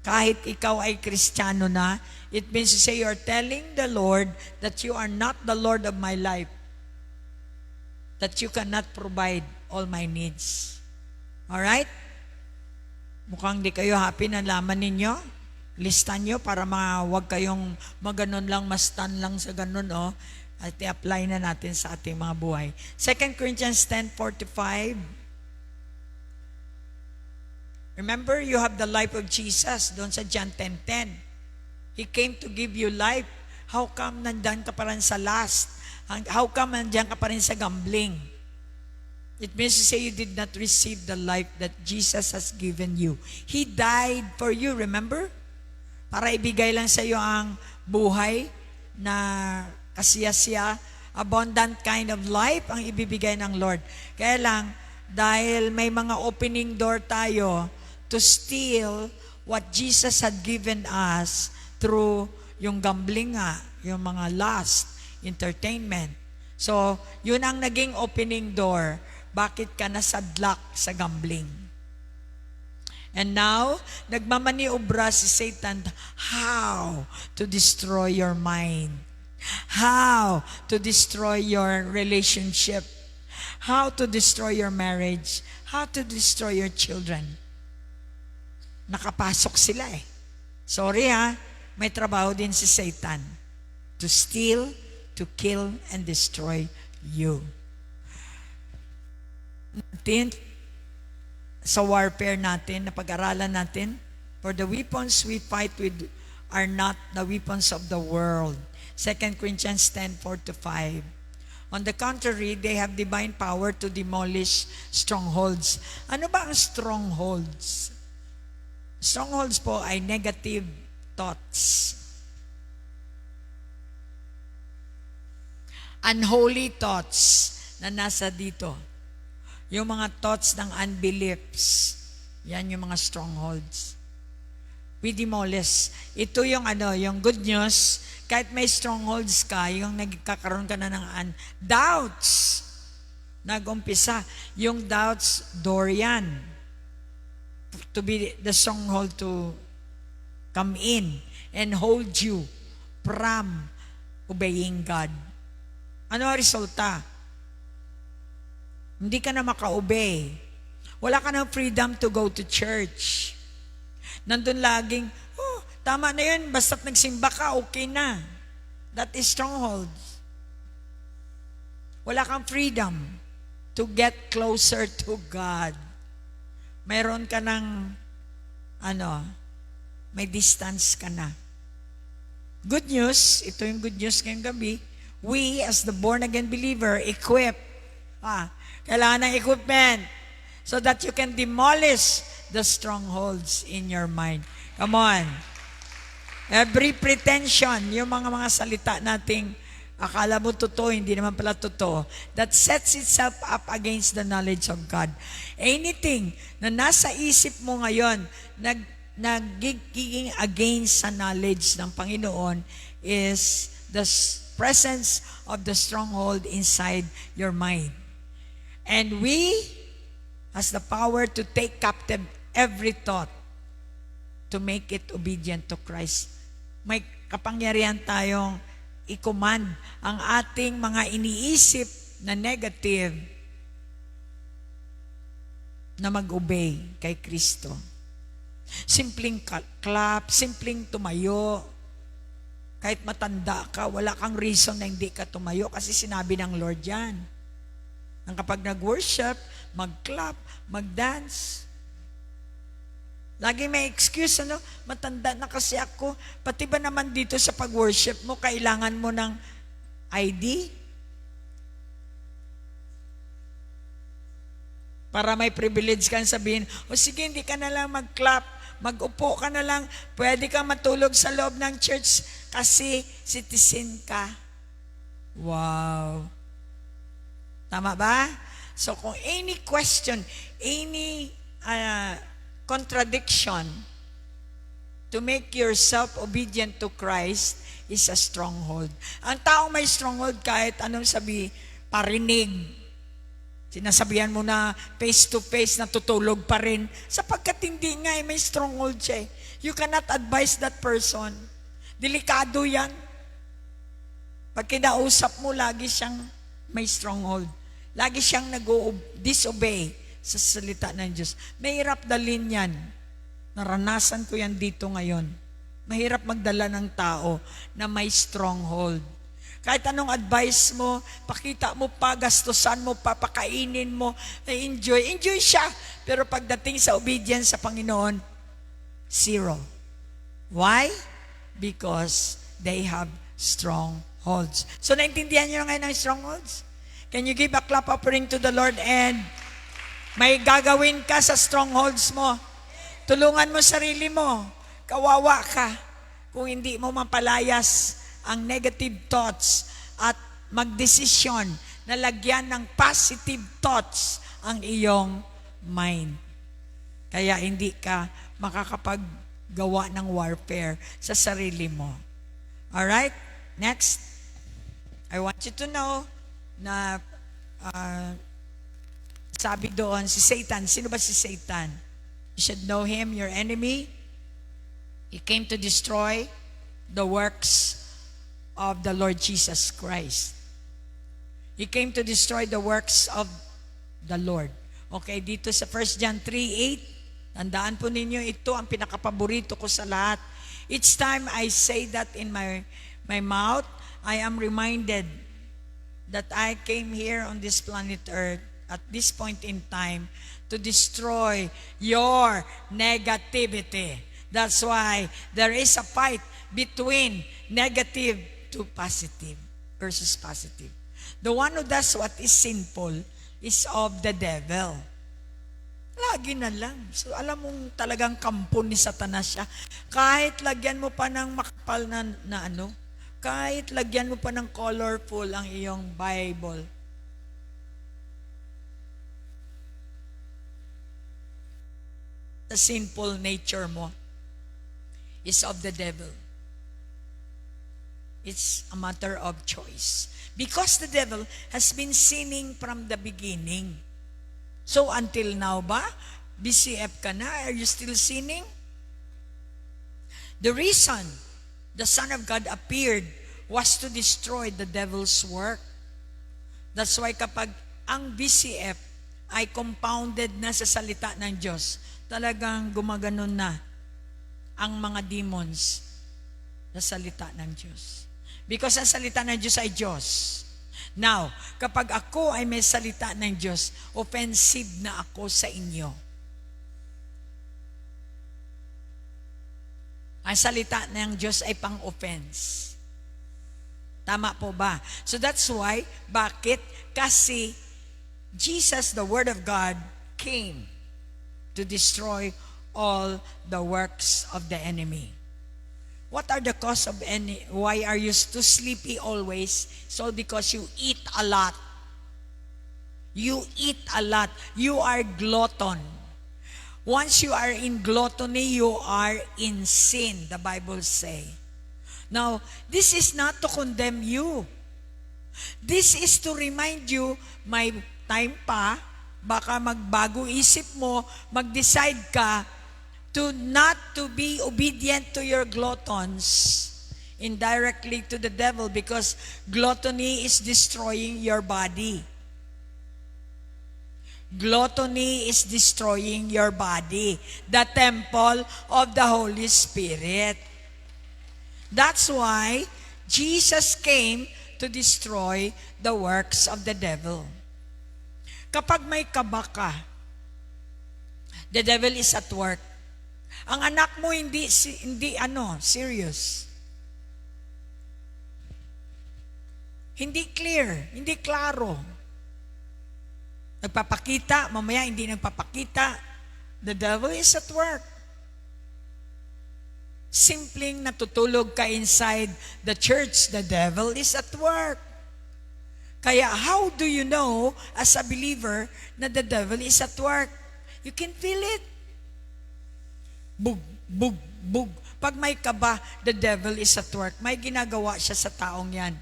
kahit ikaw ay Kristiyano na, it means to say you're telling the Lord that you are not the Lord of my life. That you cannot provide all my needs. Alright? Mukhang di kayo happy na laman ninyo. Listan nyo para wag kayong maganon lang, mastan lang sa ganon, at i-apply na natin sa ating mga buhay. 2 Corinthians 10:45. Remember, you have the life of Jesus doon sa John 10:10. He came to give you life. How come nandiyan ka pa rin sa lust? How come nandiyan ka pa rin sa gambling? It means to say you did not receive the life that Jesus has given you. He died for you, remember? Para ibigay lang sa iyo ang buhay na kasiyasiya, abundant kind of life ang ibibigay ng Lord. Kaya lang, Dahil may mga opening door tayo to steal what Jesus had given us through yung gambling nga, yung mga lust, entertainment. So, yun ang naging opening door. Bakit ka nasadlak sa gambling? And now, nagmamaniobra si Satan how to destroy your mind. How to destroy your relationship. How to destroy your marriage. How to destroy your children. Nakapasok sila eh. Sorry ha, may trabaho din si Satan. To steal, to kill, and destroy you. Sa warfare natin, na pag-aralan natin, for the weapons we fight with are not the weapons of the world. 2 Corinthians 10:4-5. On the contrary, they have divine power to demolish strongholds. Ano ba ang strongholds? Strongholds po ay negative thoughts. Unholy thoughts na nasa dito. Yung mga thoughts ng unbeliefs. Yan yung mga strongholds. We demolish. Ito yung yung good news, kahit may strongholds ka, yung nagkakaroon ka na ng doubts. Nag-umpisa. Yung doubts, door yan. To be the stronghold to come in and hold you from obeying God. Ano ang resulta? Hindi ka na maka-obey. Wala ka ng freedom to go to church. Nandun laging, tama na yun, basta't nagsimba ka, okay na. That is strongholds. Wala kang freedom to get closer to God. Mayroon ka ng, may distance ka na. Good news, ito yung good news ngayong gabi, we as the born-again believer, equip. Kailangan ng equipment so that you can demolish the strongholds in your mind. Come on. Every pretension, yung mga salita nating akala mo totoo, hindi naman pala totoo, that sets itself up against the knowledge of God. Anything na nasa isip mo ngayon, nagiging against sa knowledge ng Panginoon is the presence of the stronghold inside your mind. And we has the power to take captive every thought to make it obedient to Christ. May kapangyarihan tayong i-command ang ating mga iniisip na negative na mag-obey kay Kristo. Simpleng clap, simpleng tumayo. Kahit matanda ka, wala kang reason na hindi ka tumayo kasi sinabi ng Lord yan. Ang kapag nag-worship, mag-clap, mag-dance. Lagi may excuse, matanda na kasi ako. Pati ba naman dito sa pag-worship mo, kailangan mo ng ID? Para may privilege kang sabihin, sige, hindi ka na lang mag-clap, mag-upo ka na lang, pwede kang matulog sa loob ng church kasi citizen ka. Wow. Tama ba? So kung any question, any contradiction to make yourself obedient to Christ is a stronghold. Ang taong may stronghold, kahit anong sabi, parinig. Sinasabihan mo na face to face, natutulog pa rin. Sapagkat hindi nga, may stronghold siya. You cannot advise that person. Delikado yan. Pag kinausap mo, lagi siyang may stronghold. Lagi siyang nag-disobey sa salita ng Diyos. Mahirap dalhin yan. Naranasan ko yan dito ngayon. Mahirap magdala ng tao na may stronghold. Kahit anong advice mo, pakita mo pa, gastusan mo pa, pakainin mo, enjoy siya. Pero pagdating sa obedience sa Panginoon, zero. Why? Because they have strongholds. So naintindihan niyo na ngayon ang strongholds? Can you give a clap offering to the Lord and may gagawin ka sa strongholds mo? Tulungan mo sarili mo. Kawawa ka kung hindi mo mapalayas ang negative thoughts at magdesisyon na lagyan ng positive thoughts ang iyong mind. Kaya hindi ka makakapaggawa ng warfare sa sarili mo. Alright? Next. I want you to know na sabi doon, si Satan. Sino ba si Satan? You should know him, your enemy. He came to destroy the works of the Lord Jesus Christ. He came to destroy the works of the Lord. Okay, dito sa 1 John 3:8, tandaan po ninyo, ito ang pinakapaborito ko sa lahat. Each time I say that in my mouth, I am reminded that I came here on this planet Earth at this point in time to destroy your negativity. That's why there is a fight between negative to positive versus positive. The one who does what is sinful is of the devil. Lagi na lang. So alam mong talagang kampo ni Satanas siya. Kahit lagyan mo pa ng makapal na ano, kahit lagyan mo pa ng colorful ang iyong Bible, the sinful nature mo is of the devil. It's a matter of choice. Because the devil has been sinning from the beginning. So until now ba, BCF ka na? Are you still sinning? The reason the Son of God appeared was to destroy the devil's work. That's why kapag ang BCF ay compounded na sa salita ng Diyos, talagang gumaganon na ang mga demons sa salita ng Diyos. Because ang salita ng Diyos ay Diyos. Now, kapag ako ay may salita ng Diyos, offensive na ako sa inyo. Ang salita ng Diyos ay pang-offense. Tama po ba? So that's why, bakit? Kasi Jesus, the Word of God, came to destroy all the works of the enemy. What are the cause of why are you too sleepy always? So because you eat a lot. You eat a lot. You are glutton. Once you are in gluttony, you are in sin, the Bible say. Now, this is not to condemn you. This is to remind you, may time pa, baka magbago isip mo, mag-decide ka to not to be obedient to your gluttons indirectly to the devil, because gluttony is destroying your body. Gluttony is destroying your body, the temple of the Holy Spirit. That's why Jesus came to destroy the works of the devil. Kapag may kaba ka, the devil is at work. Ang anak mo hindi serious. Hindi clear, hindi klaro. Nagpapakita, mamaya hindi nagpapakita. The devil is at work. Simpleng natutulog ka inside the church, the devil is at work. Kaya how do you know as a believer na the devil is at work? You can feel it. Bug, bug, bug. Pag may kaba, the devil is at work. May ginagawa siya sa taong yan.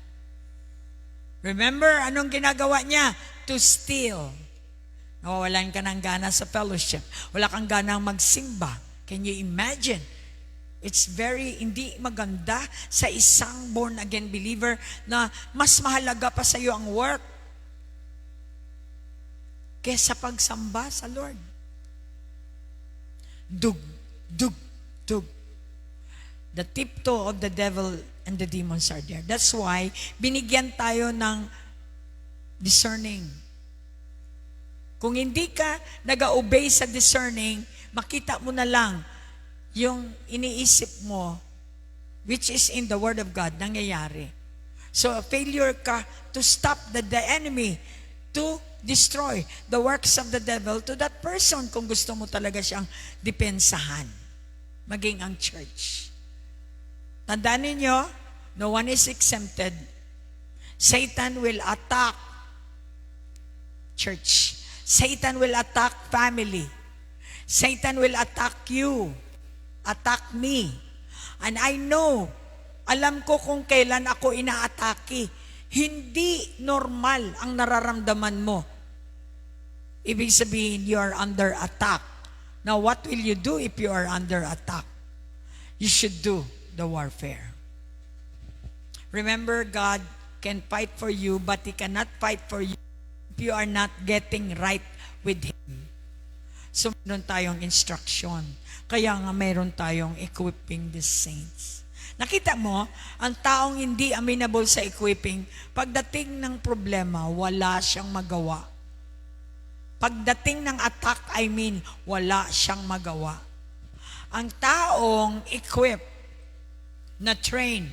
Remember, anong ginagawa niya? To steal. Nawawalan ka ng gana sa fellowship. Wala kang ganang magsimba. Can you imagine? It's very, hindi maganda sa isang born-again believer na mas mahalaga pa sa iyo ang work kesa pagsamba sa Lord. Dug, dug, dug. The tiptoe of the devil and the demons are there. That's why binigyan tayo ng discerning. Kung hindi ka nag-obey sa discerning, makita mo na lang yung iniisip mo, which is in the Word of God, nangyayari. So, failure ka to stop the enemy, to destroy the works of the devil to that person kung gusto mo talaga siyang depensahan. Maging ang church. Tandaan ninyo, no one is exempted. Satan will attack church. Satan will attack family. Satan will attack you. Attack me. And I know, alam ko kung kailan ako inaatake. Hindi normal ang nararamdaman mo. Ibig sabihin, you are under attack. Now, what will you do if you are under attack? You should do the warfare. Remember, God can fight for you, but He cannot fight for you if you are not getting right with Him. So, meron tayong instruction. Kaya nga meron tayong equipping the saints. Nakita mo, ang taong hindi amenable sa equipping, pagdating ng problema, wala siyang magawa. Pagdating ng attack, wala siyang magawa. Ang taong equip, na train,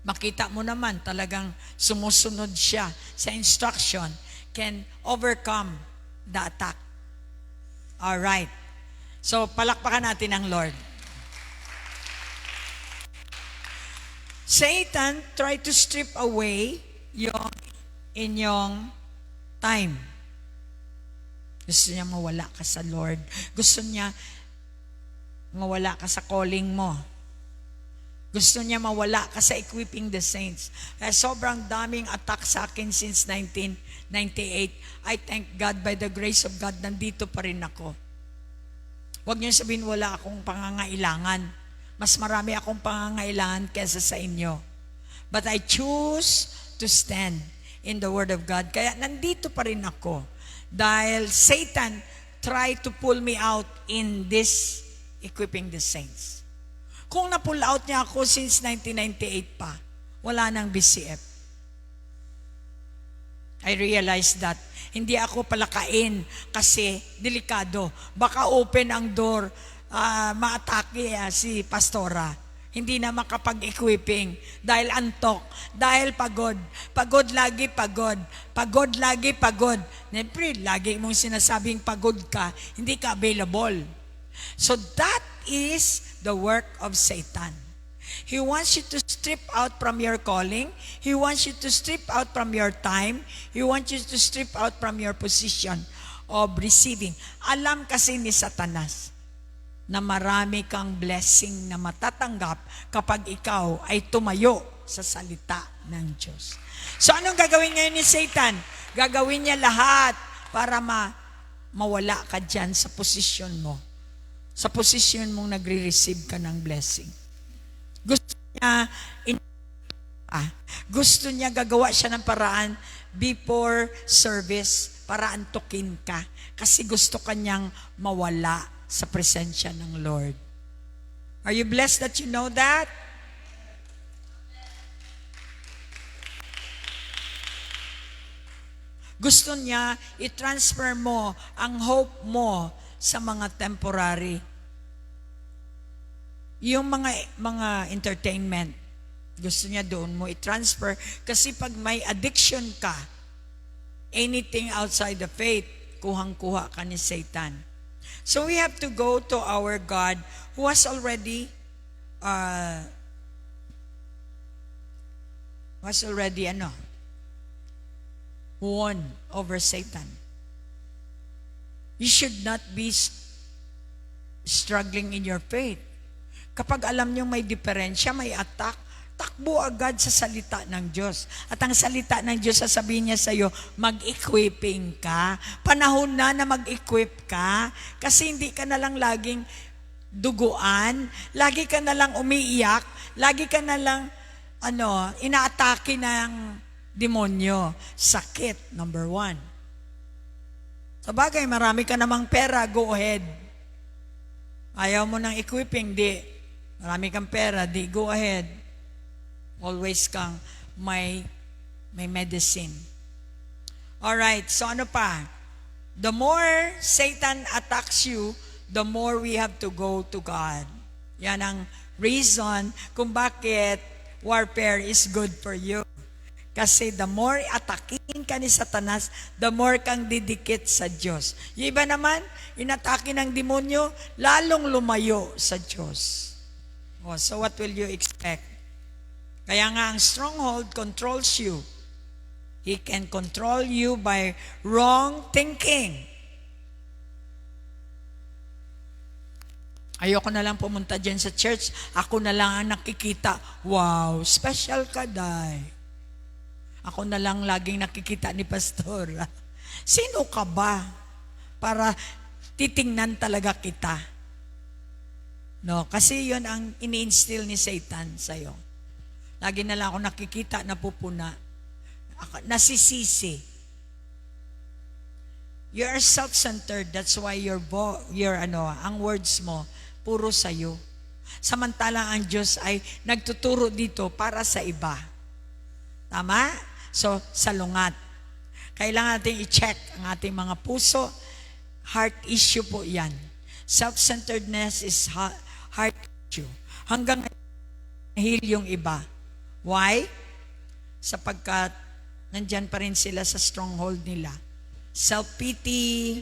makita mo naman talagang sumusunod siya sa instruction, can overcome the attack. Alright. So, palakpakan natin ang Lord. Satan tried to strip away yung inyong time. Gusto niya mawala ka sa Lord. Gusto niya mawala ka sa calling mo. Gusto niya mawala ka sa equipping the saints. Kaya sobrang daming attack sa akin since 1998. I thank God, by the grace of God, nandito pa rin ako. Huwag niyo sabihin wala akong pangangailangan. Mas marami akong pangangailangan kesa sa inyo. But I choose to stand in the Word of God. Kaya nandito pa rin ako. Dahil Satan tried to pull me out in this equipping the saints. Kung na-pull out niya ako since 1998 pa, wala nang BCF. I realized that hindi ako palakain kasi delikado. Baka open ang door, maatake si pastora. Hindi na makapag-equipping dahil antok, dahil pagod. Pagod lagi, pagod. Pagod lagi, pagod. Siyempre, lagi mong sinasabing pagod ka, hindi ka available. So that is the work of Satan. He wants you to strip out from your calling. He wants you to strip out from your time. He wants you to strip out from your position of receiving. Alam kasi ni Satanas na marami kang blessing na matatanggap kapag ikaw ay tumayo sa salita ng Diyos. So anong gagawin ngayon ni Satan? Gagawin niya lahat para mawala ka dyan sa posisyon mo. Sa posisyon mong nagre-receive ka ng blessing. Gusto niya gagawa siya ng paraan before service para antukin ka. Kasi gusto kanyang mawala sa presensya ng Lord. Are you blessed that you know that? Gusto niya i-transfer mo ang hope mo sa mga temporary. Yung mga entertainment, gusto niya doon mo i-transfer kasi pag may addiction ka, anything outside the faith, kuhang-kuha ka ni Satan. So we have to go to our God who has already won over Satan. You should not be struggling in your faith. Kapag alam niyo may diferensya, may attack, takbo agad sa salita ng Diyos. At ang salita ng Diyos, sasabihin niya sa iyo, mag-equipping ka. Panahon na mag-equip ka. Kasi hindi ka na lang laging duguan, lagi ka na lang umiiyak, lagi ka na lang inaatake ng demonyo. Sakit, number 1. Sabagay, marami ka namang pera, go ahead. Ayaw mo ng equipping, di. Marami kang pera, di, go ahead. Always kang may medicine. Alright, so ano pa? The more Satan attacks you, the more we have to go to God. Yan ang reason kung bakit warfare is good for you. Kasi the more atakin ka ni Satanas, the more kang didikit sa Diyos. Yung iba naman, inatake ng demonyo, lalong lumayo sa Diyos. Oh, so what will you expect? Kaya nga ang stronghold controls you. He can control you by wrong thinking. Ayoko na lang pumunta dyan sa church. Ako na lang ang nakikita. Wow, special ka, Day. Ako na lang laging nakikita ni Pastor. Sino ka ba para titingnan talaga kita? No, kasi yon ang ini-instill ni Satan sa'yo. Lagi na lang ako nakikita, napupuna. Nasisisi. You are self-centered. That's why ang words mo, puro sa'yo. Samantalang ang Diyos ay nagtuturo dito para sa iba. Tama? So, salungat. Kailangan natin i-check ang ating mga puso. Heart issue po yan. Self-centeredness is heart issue. Hanggang heal yung iba. Why? Sapagkat nandyan pa rin sila sa stronghold nila. Self-pity,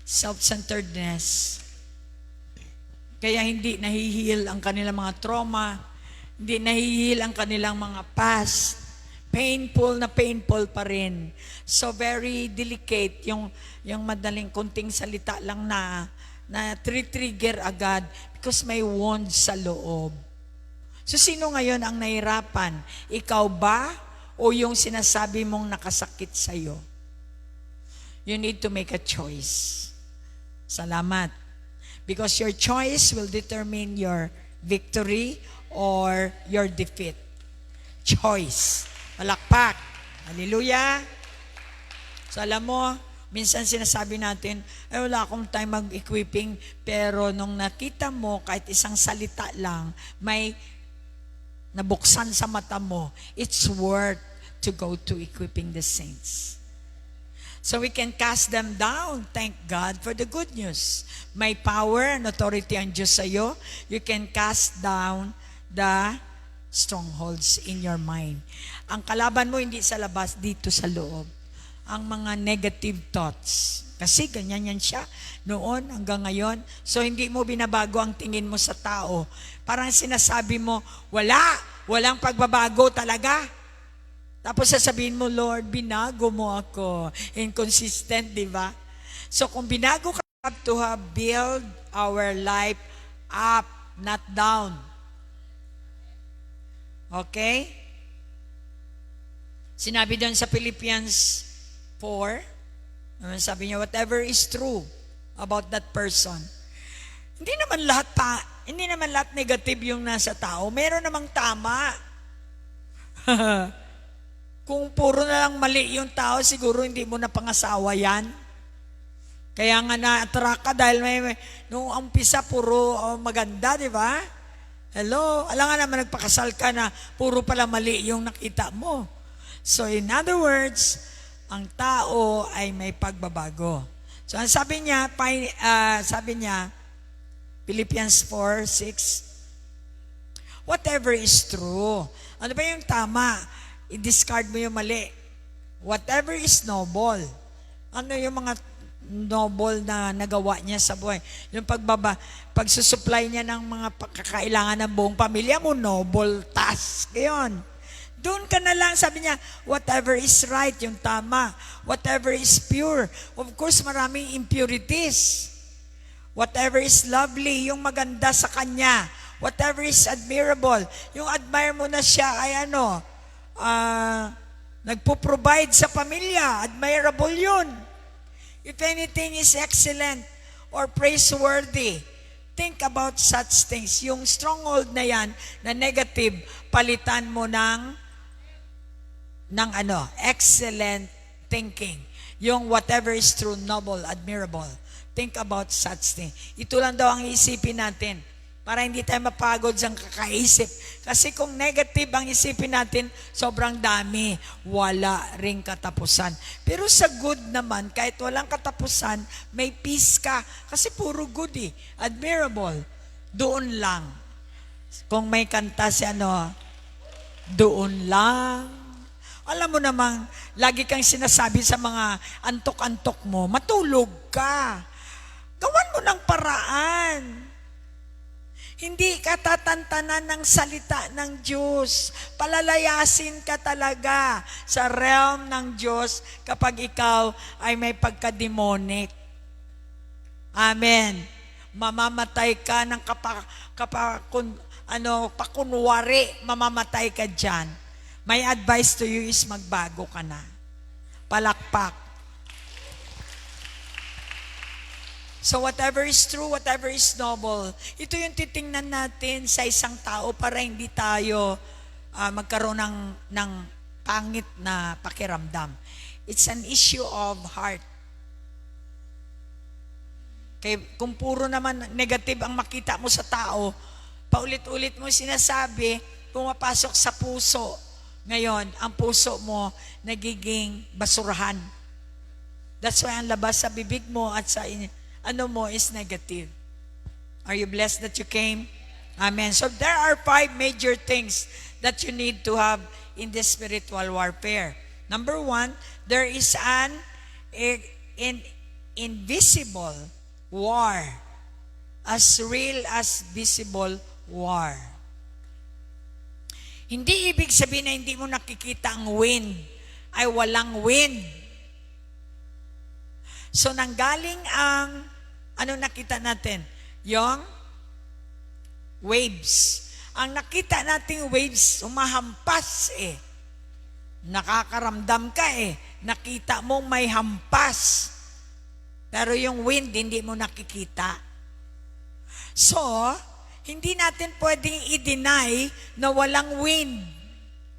self-centeredness. Kaya hindi nahihil ang kanilang mga trauma, hindi nahihil ang kanilang mga past. Painful na painful pa rin. So very delicate yung madaling kunting salita lang na trigger agad because may wound sa loob. So sino ngayon ang nahirapan? Ikaw ba o yung sinasabi mong nakasakit sa'yo? You need to make a choice. Salamat. Because your choice will determine your victory or your defeat. Choice. Palakpak. Hallelujah. So alam mo, minsan sinasabi natin, ay wala akong time mag-equipping, pero nung nakita mo, kahit isang salita lang, may nabuksan sa mata mo, it's worth to go to equipping the saints. So we can cast them down. Thank God for the good news. May power and authority ang Diyos sa iyo. You can cast down the strongholds in your mind. Ang kalaban mo hindi sa labas, dito sa loob. Ang mga negative thoughts. Kasi ganyan yan siya noon hanggang ngayon. So hindi mo binabago ang tingin mo sa tao. Parang sinasabi mo, walang pagbabago talaga. Tapos sasabihin mo, Lord, binago mo ako. Inconsistent, di ba? So kung binago ka, have to build our life up, not down. Okay? Sinabi doon sa Philippians 4, sabi niya, whatever is true about that person. Hindi naman lahat negative yung nasa tao. Meron namang tama. Kung puro na lang mali yung tao, siguro hindi mo na pangasawa yan. Kaya nga na-attract ka dahil nung umpisa puro maganda, di ba? Hello? Alam nga naman nagpakasal ka na puro pala mali yung nakita mo. So in other words, ang tao ay may pagbabago. So ang sabi niya, Philippians 4:6, whatever is true. Ano ba yung tama? I-discard mo yung mali. Whatever is noble. Ano yung mga noble na nagawa niya sa buhay? Yung pagsusupply niya ng mga kakailangan ng buong pamilya mo, noble task. Yun. Doon ka na lang, sabi niya, whatever is right, yung tama. Whatever is pure. Of course, maraming impurities. Whatever is lovely, yung maganda sa kanya. Whatever is admirable, yung admire mo na siya ay nagpo-provide sa pamilya, admirable yun. If anything is excellent or praiseworthy, think about such things. Yung stronghold na yan, na negative, palitan mo ng excellent thinking. Yung whatever is true, noble, admirable. Think about such things. Ito lang daw ang isipin natin. Para hindi tayo mapagod sa kakaisip. Kasi kung negative ang isipin natin, sobrang dami. Wala ring katapusan. Pero sa good naman, kahit walang katapusan, may peace ka. Kasi puro good eh. Admirable. Doon lang. Kung may kanta si doon lang. Alam mo namang, lagi kang sinasabi sa mga antok-antok mo, matulog ka. Gawan mo ng paraan. Hindi ka tatantanan ng salita ng Diyos. Palalayasin ka talaga sa realm ng Diyos kapag ikaw ay may pagka-demonic. Amen. Mamamatay ka ng pakunwari, mamamatay ka dyan. My advice to you is magbago ka na. Palakpak. So whatever is true, whatever is noble, ito yung titingnan natin sa isang tao para hindi tayo magkaroon ng pangit na pakiramdam. It's an issue of heart. Kaya kung puro naman negative ang makita mo sa tao, paulit-ulit mo sinasabi, pumapasok sa puso. Ngayon, ang puso mo nagiging basurahan. That's why ang labas sa bibig mo at sa mo is negative. Are you blessed that you came? Amen. So there are 5 major things that you need to have in this spiritual warfare. Number 1, there is an invisible war, as real as visible war. Hindi ibig sabihin na hindi mo nakikita ang wind, ay walang wind. So nanggaling ang, nakita natin? Yung waves. Ang nakita nating waves, umahampas eh. Nakakaramdam ka eh. Nakita mo may hampas. Pero yung wind, hindi mo nakikita. So, hindi natin pwedeng i-deny na walang wind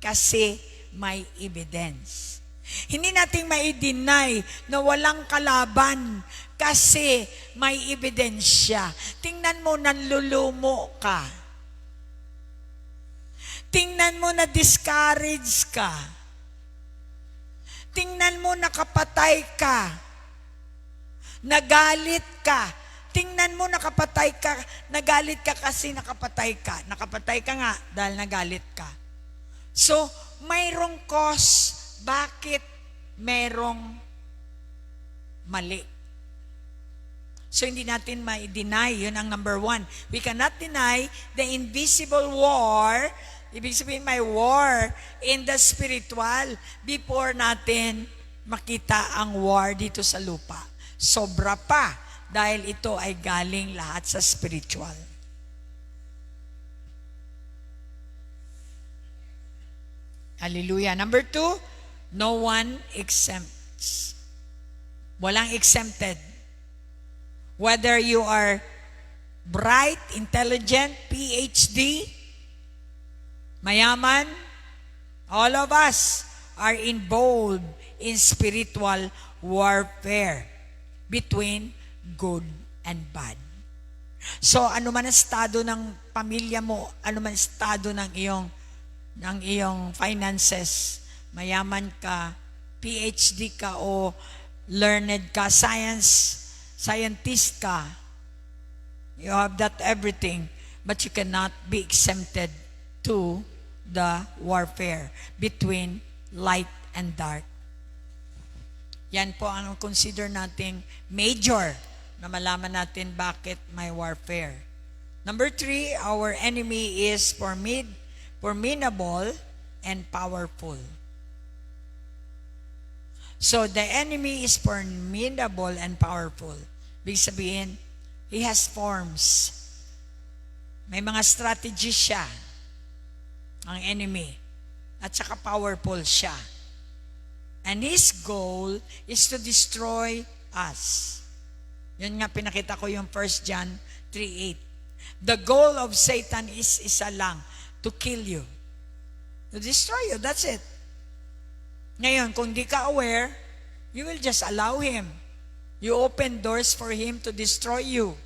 kasi may evidence. Hindi natin mai-deny na walang kalaban kasi may ebidensya. Tingnan mo, nanlulumo ka. Tingnan mo, na-discourage ka. Tingnan mo, nakapatay ka. Nagalit ka. Tingnan mo, nakapatay ka. Nagalit ka kasi nakapatay ka. Nakapatay ka nga dahil nagalit ka. So, mayroong cause bakit mayroong mali. So, hindi natin ma-deny. Yun ang number 1. We cannot deny the invisible war. Ibig sabihin, may war in the spiritual before natin makita ang war dito sa lupa. Sobra pa dahil ito ay galing lahat sa spiritual. Hallelujah. Number 2, no one exempts. Walang exempted. Whether you are bright, intelligent, PhD, mayaman, all of us are involved in spiritual warfare between good and bad. So, ano man ang estado ng pamilya mo, ano man ang estado ng iyong finances, mayaman ka, PhD ka o learned ka, scientist ka, you have that everything, but you cannot be exempted to the warfare between light and dark. Yan po ang consider nating major na malaman natin bakit may warfare. Number 3, our enemy is formidable and powerful. So, the enemy is formidable and powerful. Ibig sabihin, he has forms. May mga strategies siya, ang enemy. At saka powerful siya. And his goal is to destroy us. Yun nga pinakita ko yung 1 John 3:8. The goal of Satan is isa lang, to kill you. To destroy you, that's it. Ngayon, kung di ka aware, you will just allow him. You open doors for him to destroy you.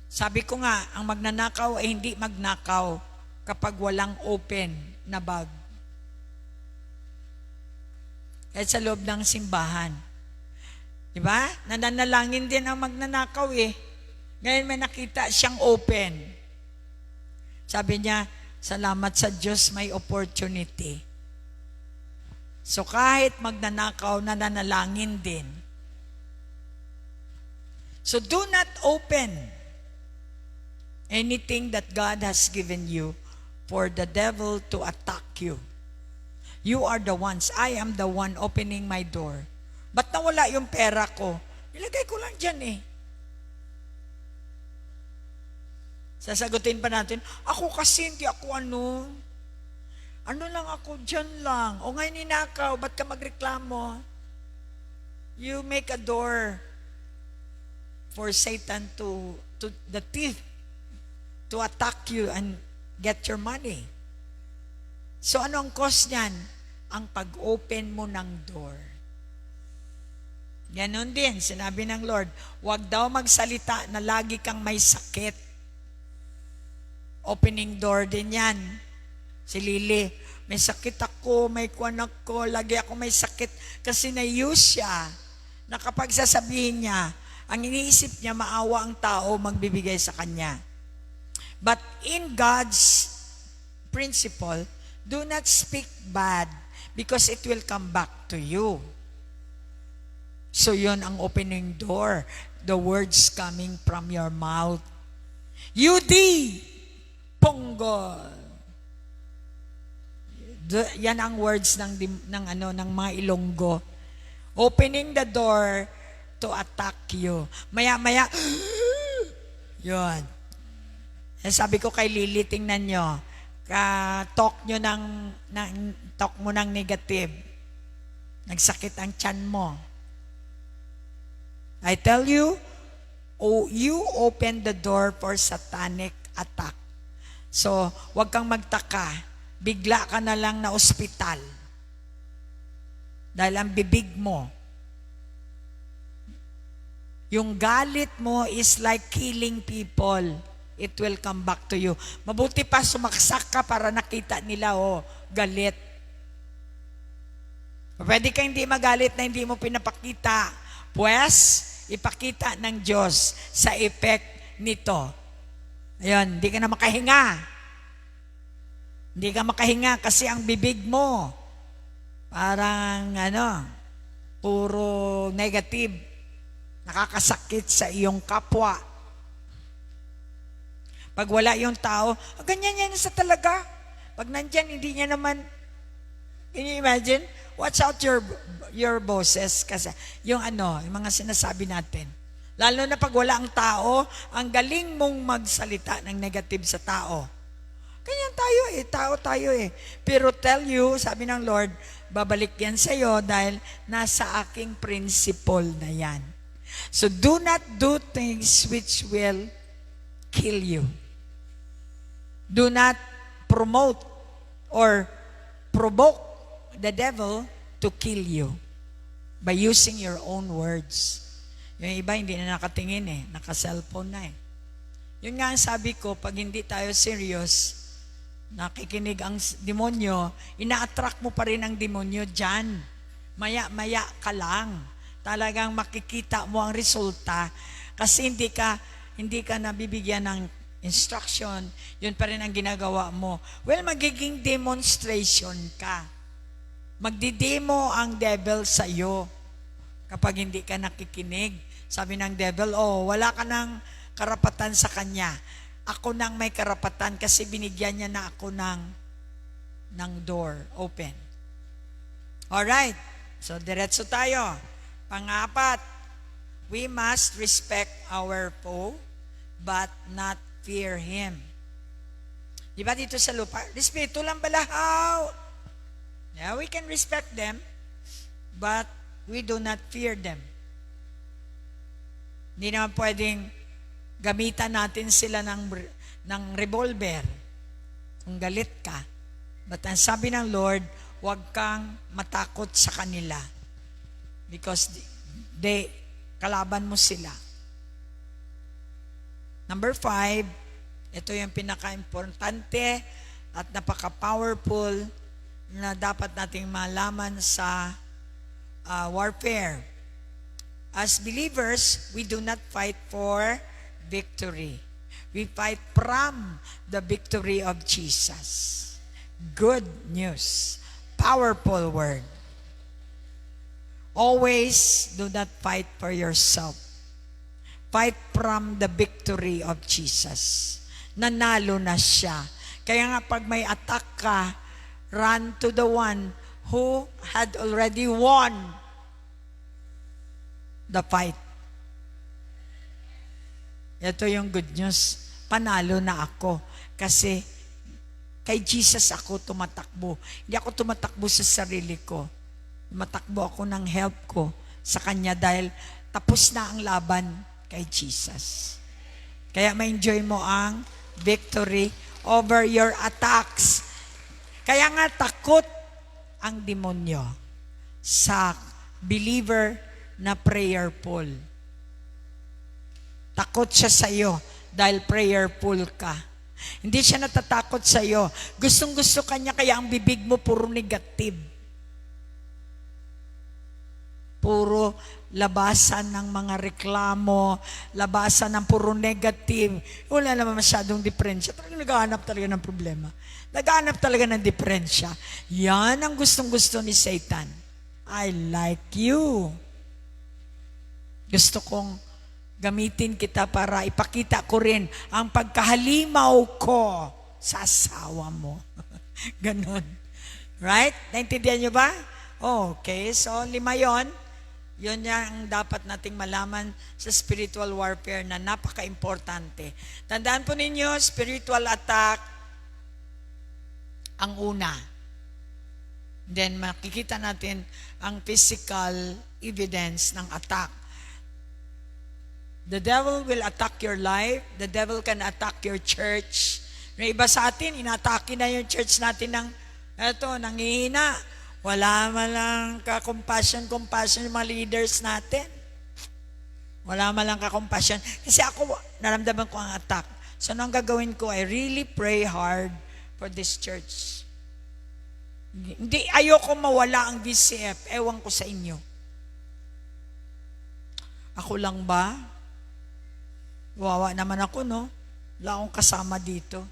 Sabi ko nga, ang magnanakaw ay hindi magnakaw kapag walang open na bag. Kahit sa loob ng simbahan. Diba? Nananalangin din ang magnanakaw eh. Ngayon may nakita siyang open. Sabi niya, salamat sa Diyos may opportunity. So kahit magnanakaw, nananalangin din. So do not open anything that God has given you for the devil to attack you. You are the ones. I am the one opening my door. Ba't nawala yung pera ko? Ilagay ko lang dyan eh. Sasagutin pa natin, ako kasi hindi ako ano lang ako, dyan lang. O ngayon ninakaw, ba't ka magreklamo? You make a door for Satan to the thief to attack you and get your money. So ano ang cause niyan? Ang pag-open mo ng door. Ganon din, sinabi ng Lord, huwag daw magsalita na lagi kang may sakit. Opening door din yan. Si Lily, may sakit ako, may kuwan ako, lagi ako may sakit. Kasi na-use siya na kapag sasabihin niya, ang iniisip niya, maawa ang tao, magbibigay sa kanya. But in God's principle, do not speak bad because it will come back to you. So yun ang opening door. The words coming from your mouth. Yudi! Ponggol! Yan ang words ng mga Ilonggo. Opening the door to attack you. Maya-maya, yun. Sabi ko kay Lily, tingnan nyo, talk mo ng negative. Nagsakit ang tiyan mo. I tell you, you open the door for satanic attack. So, wag kang magtaka. Bigla ka na lang na ospital. Dahil ang bibig mo, yung galit mo is like killing people. It will come back to you. Mabuti pa sumaksak ka para nakita nila, galit. Pwede ka hindi magalit na hindi mo pinapakita. Pues, ipakita ng Diyos sa effect nito. Ayun, hindi ka na makahinga. Hindi ka makahinga kasi ang bibig mo, parang puro negative. Nakakasakit sa iyong kapwa. Pag wala yung tao, ganyan yan sa talaga. Pag nandyan, hindi niya naman, can you imagine? Watch out your bosses kasi yung mga sinasabi natin. Lalo na pag wala ang tao, ang galing mong magsalita ng negative sa tao. Ganyan tayo tao tayo eh. Pero tell you, sabi ng Lord, babalik yan sa'yo dahil nasa aking principle na yan. So do not do things which will kill you. Do not promote or provoke the devil to kill you by using your own words. Yung iba hindi na nakatingin naka-cellphone na Yun nga ang sabi ko, pag hindi tayo serious, nakikinig ang demonyo, ina-attract mo pa rin ang demonyo dyan. Maya-maya ka lang. Talagang makikita mo ang resulta kasi hindi ka nabibigyan ng instruction, yun pa rin ang ginagawa mo. Well, magiging demonstration ka. Magdidemo ang devil sa iyo kapag hindi ka nakikinig. Sabi ng devil, wala ka ng karapatan sa kanya. Ako nang may karapatan kasi binigyan niya na ako ng door open. Alright, so diretso tayo. Pang-apat, we must respect our foe but not fear him. Di ba dito sa lupa? Respeto lang balahaw. Yeah, we can respect them, but we do not fear them. Hindi naman pwedeng gamitan natin sila ng revolver kung galit ka. But ang sabi ng Lord, huwag kang matakot sa kanila because kalaban mo sila. Number 5, ito yung pinaka-importante at napaka-powerful na dapat nating malaman sa warfare. As believers, we do not fight for victory. We fight from the victory of Jesus. Good news. Powerful word. Always do not fight for yourself. Fight from the victory of Jesus. nanalo na siya. Kaya nga pag may attack ka, run to the one who had already won the fight. Ito yung good news. Panalo na ako. Kasi kay Jesus ako tumatakbo. Hindi ako tumatakbo sa sarili ko. Tumatakbo ako ng help ko sa Kanya dahil tapos na ang laban kay Jesus. Kaya ma-enjoy mo ang victory over your attacks. Kaya nga takot ang demonyo sa believer na prayerful. Takot siya sa iyo dahil prayerful ka. Hindi siya natatakot sa iyo. Gustong-gusto kanya kaya ang bibig mo puro negative. Puro labasan ng mga reklamo, labasan ng puro negative. Wala naman masyadong diferensya. Talagang naghahanap talaga ng problema. Naghahanap talaga ng diferensya. Yan ang gustong-gusto ni Satan. I like you. Gusto kong gamitin kita para ipakita ko rin ang pagkahalimaw ko sa asawa mo. Ganon. Right? Naintindihan nyo ba? Okay, so 5 yon. Yun ang dapat nating malaman sa spiritual warfare na napaka-importante. Tandaan po ninyo, spiritual attack ang una. Then makikita natin ang physical evidence ng attack. The devil will attack your life. The devil can attack your church. May iba sa atin, inatake na yung church natin ng, nangihina. Wala man lang ka-compassion yung mga leaders natin. Wala man lang ka-compassion. Kasi ako, naramdaman ko ang attack. So, anong gagawin ko? I really pray hard for this church. Hindi, ayoko mawala ang VCF. Ewan ko sa inyo. Ako lang ba? Wawa naman ako, no? Wala akong kasama dito.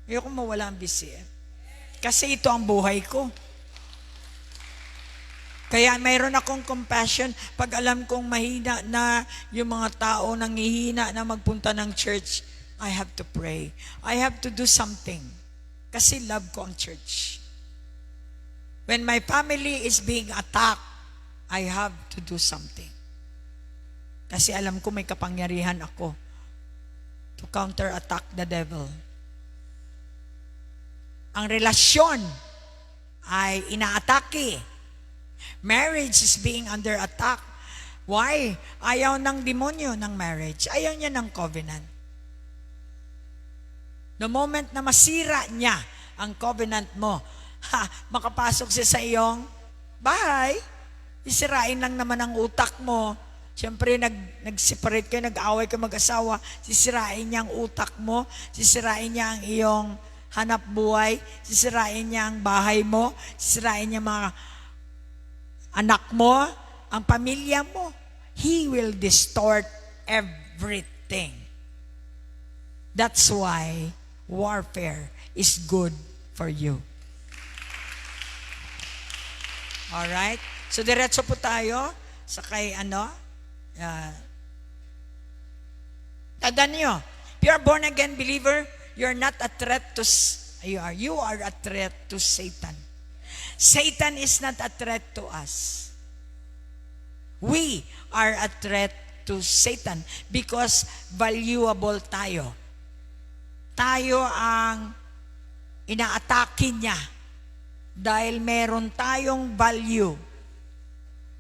Ayoko mawala ang VCF. Kasi ito ang buhay ko. Kaya mayroon akong compassion pag alam kong mahina na yung mga tao nangihina na magpunta ng church. I have to pray. I have to do something. Kasi love ko ang church. When my family is being attacked, I have to do something. Kasi alam ko may kapangyarihan ako to counterattack the devil. Ang relasyon ay inaatake. Marriage is being under attack. Why? Ayaw ng demonyo ng marriage. Ayaw niya ng covenant. The moment na masira niya ang covenant mo, makapasok siya sa iyong bahay, isirain lang naman ang utak mo. Siyempre, nag-separate kayo, nag-away kayo mag-asawa, sisirain niya ang utak mo, sisirain niya ang iyong hanap buhay, sisirain niya ang bahay mo, sisirain niya mga anak mo, ang pamilya mo. He will distort everything. That's why warfare is good for you. Alright? So, diretso po tayo sa kay tandaan nyo, if you are born again believer, you're not a threat to, you are a threat to Satan. Satan is not a threat to us. We are a threat to Satan because valuable tayo. Tayo ang inaatake niya dahil meron tayong value.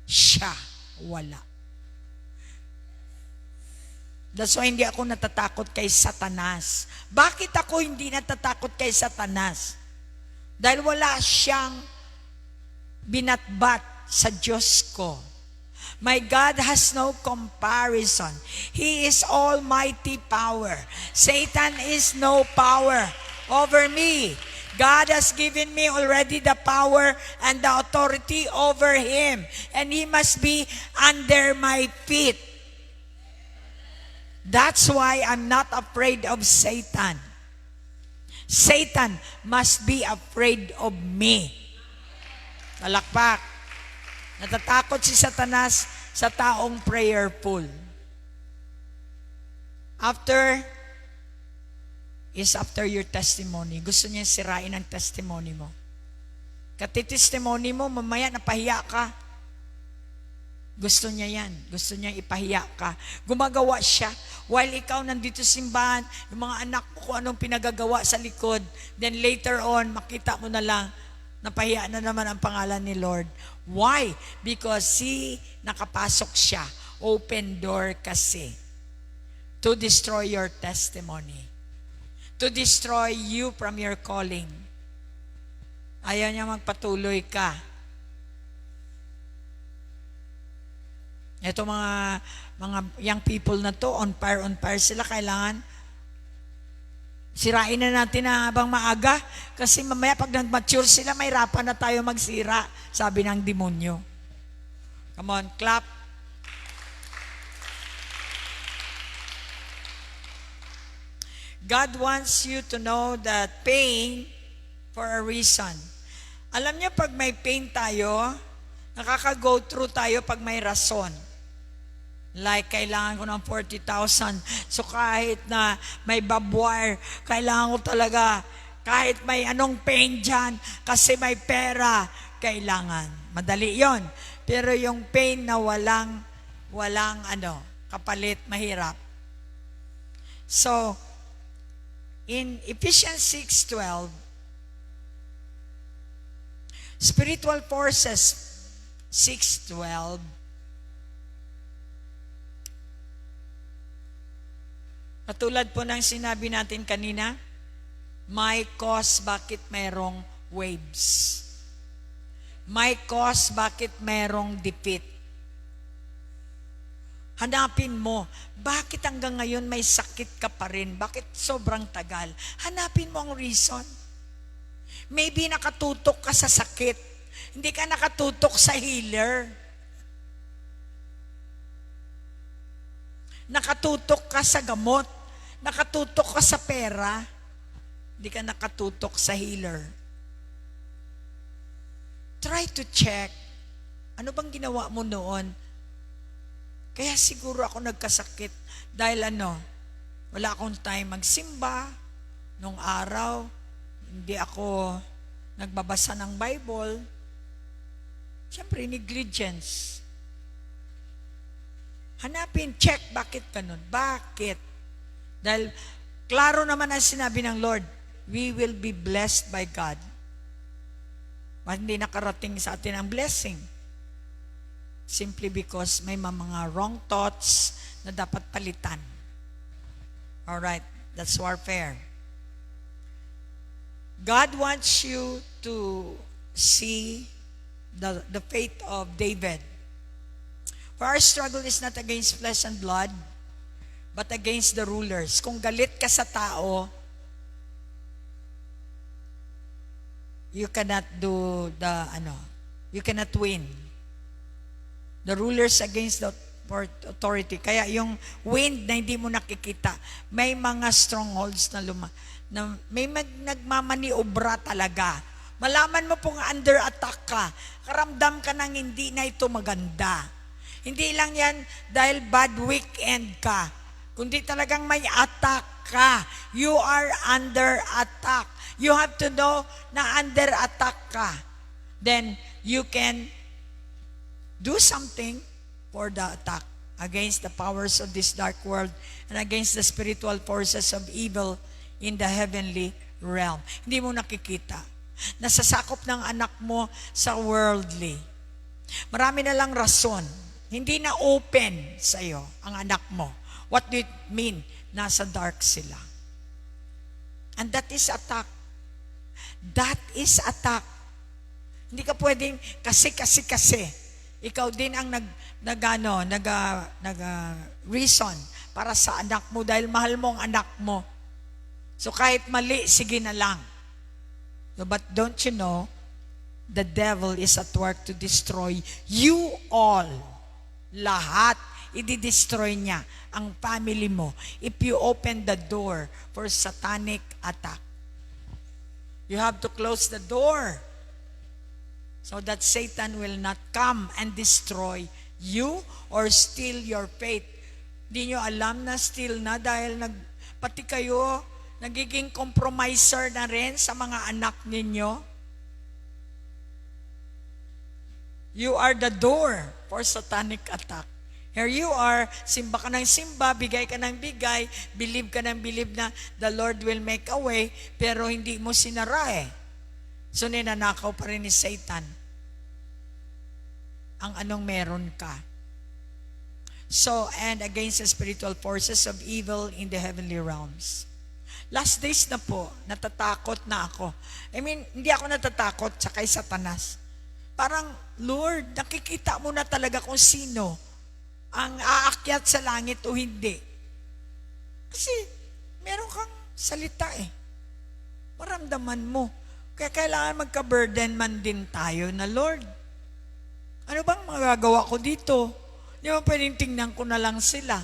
Siya, wala. That's why hindi ako natatakot kay Satanas. Bakit ako hindi natatakot kay Satanas? Dahil wala siyang binatbat sa Diyos ko. My God has no comparison. He is almighty power. Satan is no power over me. God has given me already the power and the authority over him. And he must be under my feet. That's why I'm not afraid of Satan. Satan must be afraid of me. Talakpak. Natatakot si Satanas sa taong prayerful. After is after your testimony. Gusto niya sirain ang testimony mo. Testimony mo, mamaya napahiya ka. Gusto niya yan. Gusto niya ipahiya ka. Gumagawa siya. While ikaw nandito sa simbahan, yung mga anak mo kung anong pinagagawa sa likod, then later on, makita mo na lang, napahiya na naman ang pangalan ni Lord. Why? Because nakapasok siya. Open door kasi. To destroy your testimony. To destroy you from your calling. Ayaw niya magpatuloy ka. Ito mga young people na to, on fire sila. Kailangan sirain na natin na habang maaga. Kasi mamaya pag nag-mature sila, mahirapan na tayo magsira, sabi ng demonyo. Come on, clap. God wants you to know that pain for a reason. Alam niyo, pag may pain tayo, nakaka-go through tayo pag may rason. Like, kailangan ko ng 40,000. So, kahit na may barbed wire, kailangan ko talaga, kahit may anong pain dyan, kasi may pera, kailangan. Madali yon. Pero yung pain na walang kapalit, mahirap. So, in Ephesians 6:12, spiritual forces 6:12, katulad po ng sinabi natin kanina, may cause bakit mayroong waves. May cause bakit mayroong defeat. Hanapin mo, bakit hanggang ngayon may sakit ka pa rin? Bakit sobrang tagal? Hanapin mo ang reason. Maybe nakatutok ka sa sakit. Hindi ka nakatutok sa healer. Nakatutok ka sa gamot. Nakatutok ka sa pera. Hindi ka nakatutok sa healer. Try to check. Ano bang ginawa mo noon? Kaya siguro ako nagkasakit dahil wala akong time magsimba. Nung araw, hindi ako nagbabasa ng Bible. Siyempre, negligence. Hanapin, check, bakit ganun? Bakit? Dahil, klaro naman ang sinabi ng Lord, we will be blessed by God. Hindi nakarating sa atin ang blessing. Simply because may mga wrong thoughts na dapat palitan. Alright, that's warfare. God wants you to see the faith of David. For our struggle is not against flesh and blood, but against the rulers. Kung galit ka sa tao, you cannot you cannot win. The rulers against the authority. Kaya yung wind na hindi mo nakikita, may mga strongholds na may nagmamaniobra talaga. Malaman mo pong under attack ka. Karamdam ka ng hindi na ito maganda. Hindi lang yan dahil bad weekend ka. Kundi talagang may attack ka. You are under attack. You have to know na under attack ka. Then, you can do something for the attack against the powers of this dark world and against the spiritual forces of evil in the heavenly realm. Hindi mo nakikita. Nasasakop ng anak mo sa worldly. Marami na lang rason. Hindi na open sa'yo ang anak mo. What do it mean? Nasa dark sila. And that is attack. That is attack. Hindi ka pwedeng kasi. Ikaw din ang reason para sa anak mo dahil mahal mo ang anak mo. So kahit mali, sige na lang. So, but don't you know, the devil is at work to destroy you all. Lahat. I-destroy niya ang family mo if you open the door for satanic attack. You have to close the door so that Satan will not come and destroy you or steal your faith. Di nyo alam na steal na dahil pati kayo nagiging compromiser na rin sa mga anak ninyo? You are the door for satanic attack. Here you are, simba ka ng simba, bigay ka ng bigay, believe ka ng believe na the Lord will make a way, pero hindi mo sinara eh. So ninanakaw pa rin ni Satan ang anong meron ka. So, and against the spiritual forces of evil in the heavenly realms. Last days na po, natatakot na ako. I mean, hindi ako natatakot sa kay Satanas. Parang, Lord, nakikita mo na talaga kung sino ang aakyat sa langit o hindi. Kasi, meron kang salita eh. Maramdaman mo. Kaya kailangan magka-burden man din tayo na, Lord, ano bang magagawa ko dito? Di ba pwedeng tingnan ko na lang sila?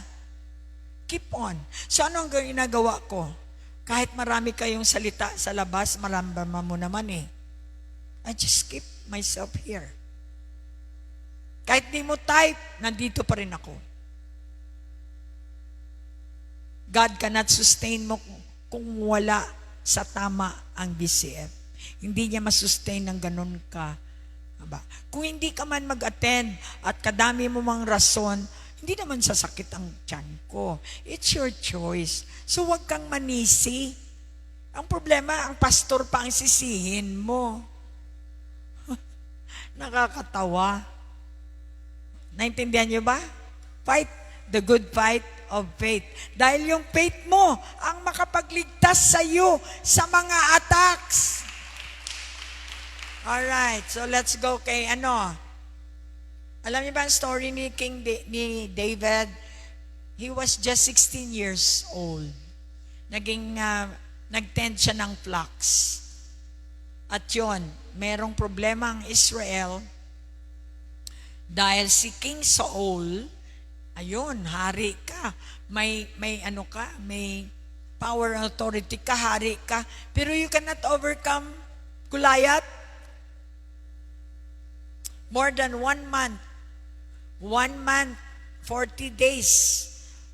Keep on. So ano ang ginagawa ko? Kahit marami kayong salita sa labas, maramdaman mo naman eh. I just keep myself here. Kahit di mo type, nandito pa rin ako. God cannot sustain mo kung wala sa tama ang BCF. Hindi niya masustain ng ganun ka. Aba, kung hindi ka man mag-attend at kadami mo mang rason, hindi naman sasakit ang tiyan ko. It's your choice. So wag kang manisi. Ang problema, ang pastor pa ang sisihin mo. Nakakatawa. Naintindihan niyo ba? Fight the good fight of faith. Dahil yung faith mo ang makapagligtas sa iyo sa mga attacks. Alright, so let's go kay ano. Alam niyo ba ang story ni ni David? He was just 16 years old. Nagtend siya ng flocks. At yon, merong problema ang Israel dahil si King Saul, ayun, hari ka. May ano ka, may power and authority ka, hari ka. Pero you cannot overcome Goliath. More than 1 month. 1 month, 40 days.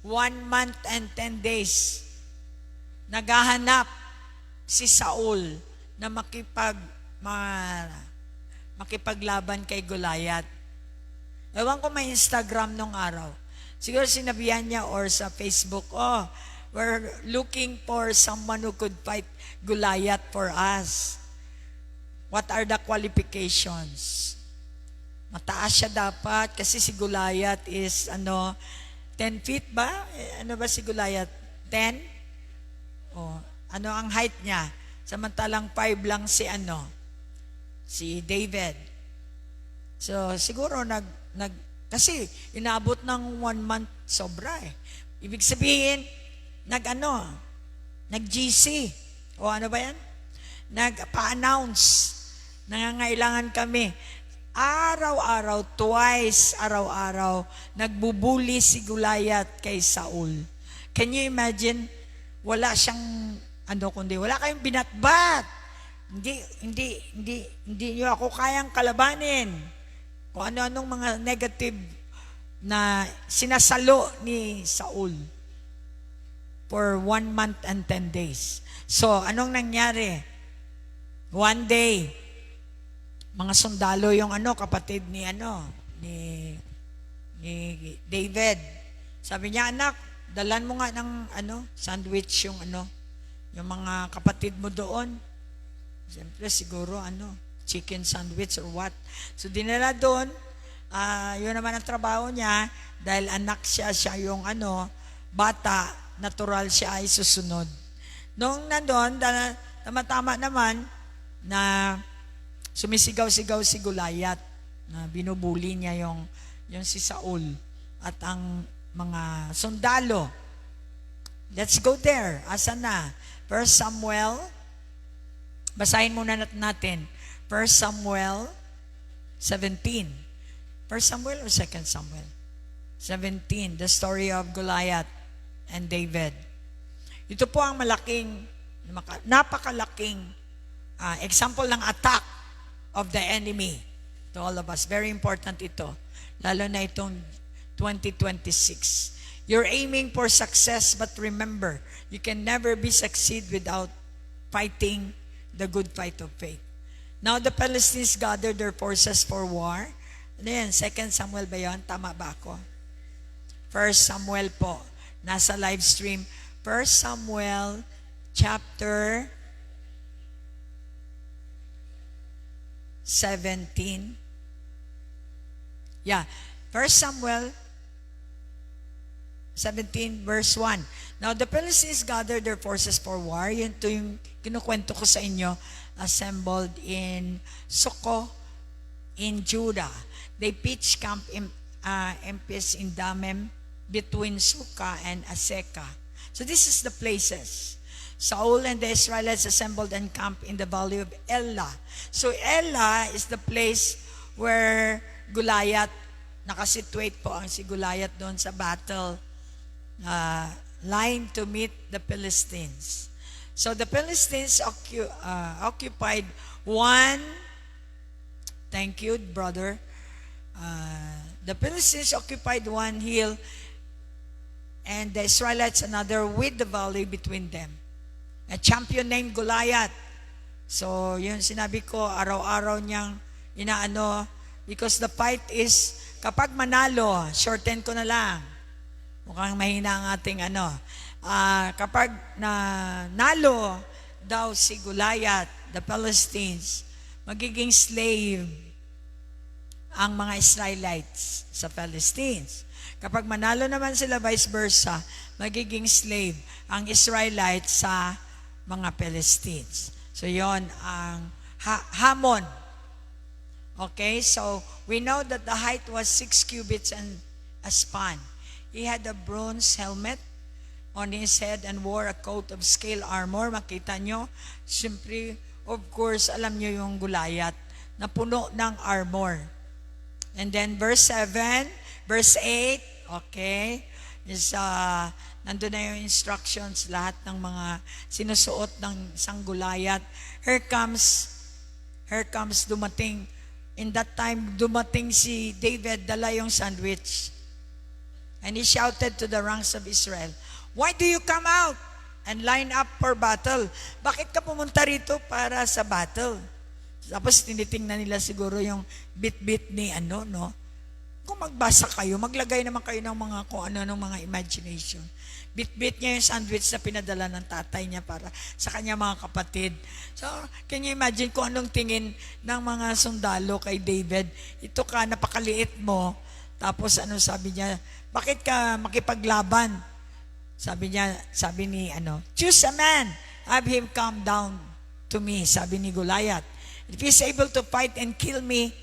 1 month and 10 days. Naghahanap si Saul na makipaglaban kay Goliath. Ewan ko may Instagram nung araw. Siguro sinabihan niya or sa Facebook, oh, we're looking for someone who could fight Goliath for us. What are the qualifications? Mataas siya dapat kasi si Goliath is 10 feet ba? Ano ba si Goliath? 10? Oh, ano ang height niya? Samantalang 5 lang si David. So siguro kasi inabot ng 1 month sobra eh. Ibig sabihin, nag-GC. O ano ba yan? Nagpa-announce. Nangangailangan kami. Araw-araw, twice araw-araw, nagbubuli si Goliath kay Saul. Can you imagine? Wala siyang, wala kayong binatbat. Hindi niyo ako kayang kalabanin. Kung ano-anong mga negative na sinasalo ni Saul for 1 month and 10 days. So, anong nangyari? One day, mga sundalo yung kapatid ni David. Sabi niya, anak, dalan mo nga ng sandwich yung mga kapatid mo doon. Siyempre siguro chicken sandwich or what. So dinala doon, yun naman ang trabaho niya dahil anak siya yung bata, natural siya ay susunod. Nung nandoon, tama-tama naman na sumisigaw-sigaw si Goliath na binubuli niya yung si Saul at ang mga sundalo. Let's go there. Asa na? 1 Samuel. Basahin muna natin. 1 Samuel 17. 1 Samuel or 2 Samuel? 17. The story of Goliath and David. Ito po ang napakalaking example ng attack of the enemy to all of us. Very important ito. Lalo na itong 2026. You're aiming for success, but remember, you can never be succeed without fighting the good fight of faith. Now the Philistines gathered their forces for war. Ano yan? 2 Samuel ba yun? Tama ba ako? 1 Samuel po. Nasa live stream. 1 Samuel chapter 17. Yeah. 1 Samuel 17 verse 1. Now the Philistines gathered their forces for war. Yun to yung kinukwento ko sa inyo. Assembled in Soko in Judah. They pitched camp in in Damem between Sukkah and Aseka. So this is the places. Saul and the Israelites assembled and camped in the valley of Elah. So Elah is the place where Goliath, nakasituate po ang si Goliath doon sa battle line to meet the Philistines. So the Philistines occupied one, thank you, brother. The Philistines occupied one hill and the Israelites another with the valley between them. A champion named Goliath. So yun sinabi ko, araw-araw niyang inaano, because the fight is, kapag manalo, shorten ko na lang. Mukhang mahina ang ating kapag nalo daw si Goliath, the Philistines, magiging slave ang mga Israelites sa Philistines. Kapag manalo naman sila, vice versa, magiging slave ang Israelites sa mga Philistines. So yon ang hamon. Okay, so we know that the height was 6 cubits and a span. He had a bronze helmet on his head and wore a coat of scale armor. Makita nyo, siyempre, of course, alam nyo yung Goliath na puno ng armor. And then verse 7, verse 8, okay, is nandun na yung instructions, lahat ng mga sinusuot ng isang Goliath. Here comes dumating. In that time, dumating si David, dala yung sandwich. And he shouted to the ranks of Israel, "Why do you come out and line up for battle?" Bakit ka pumunta rito para sa battle? Tapos tinitingnan nila siguro yung bit-bit ni no? Kung magbasa kayo, maglagay naman kayo ng mga kung ano ng mga imagination. Bit-bit niya yung sandwich na pinadala ng tatay niya para sa kanya mga kapatid. So, can you imagine kung anong tingin ng mga sundalo kay David? Ito ka, napakaliit mo. Tapos sabi niya, bakit ka makipaglaban? Sabi ni choose a man, have him come down to me. Sabi ni Goliath, if he's able to fight and kill me,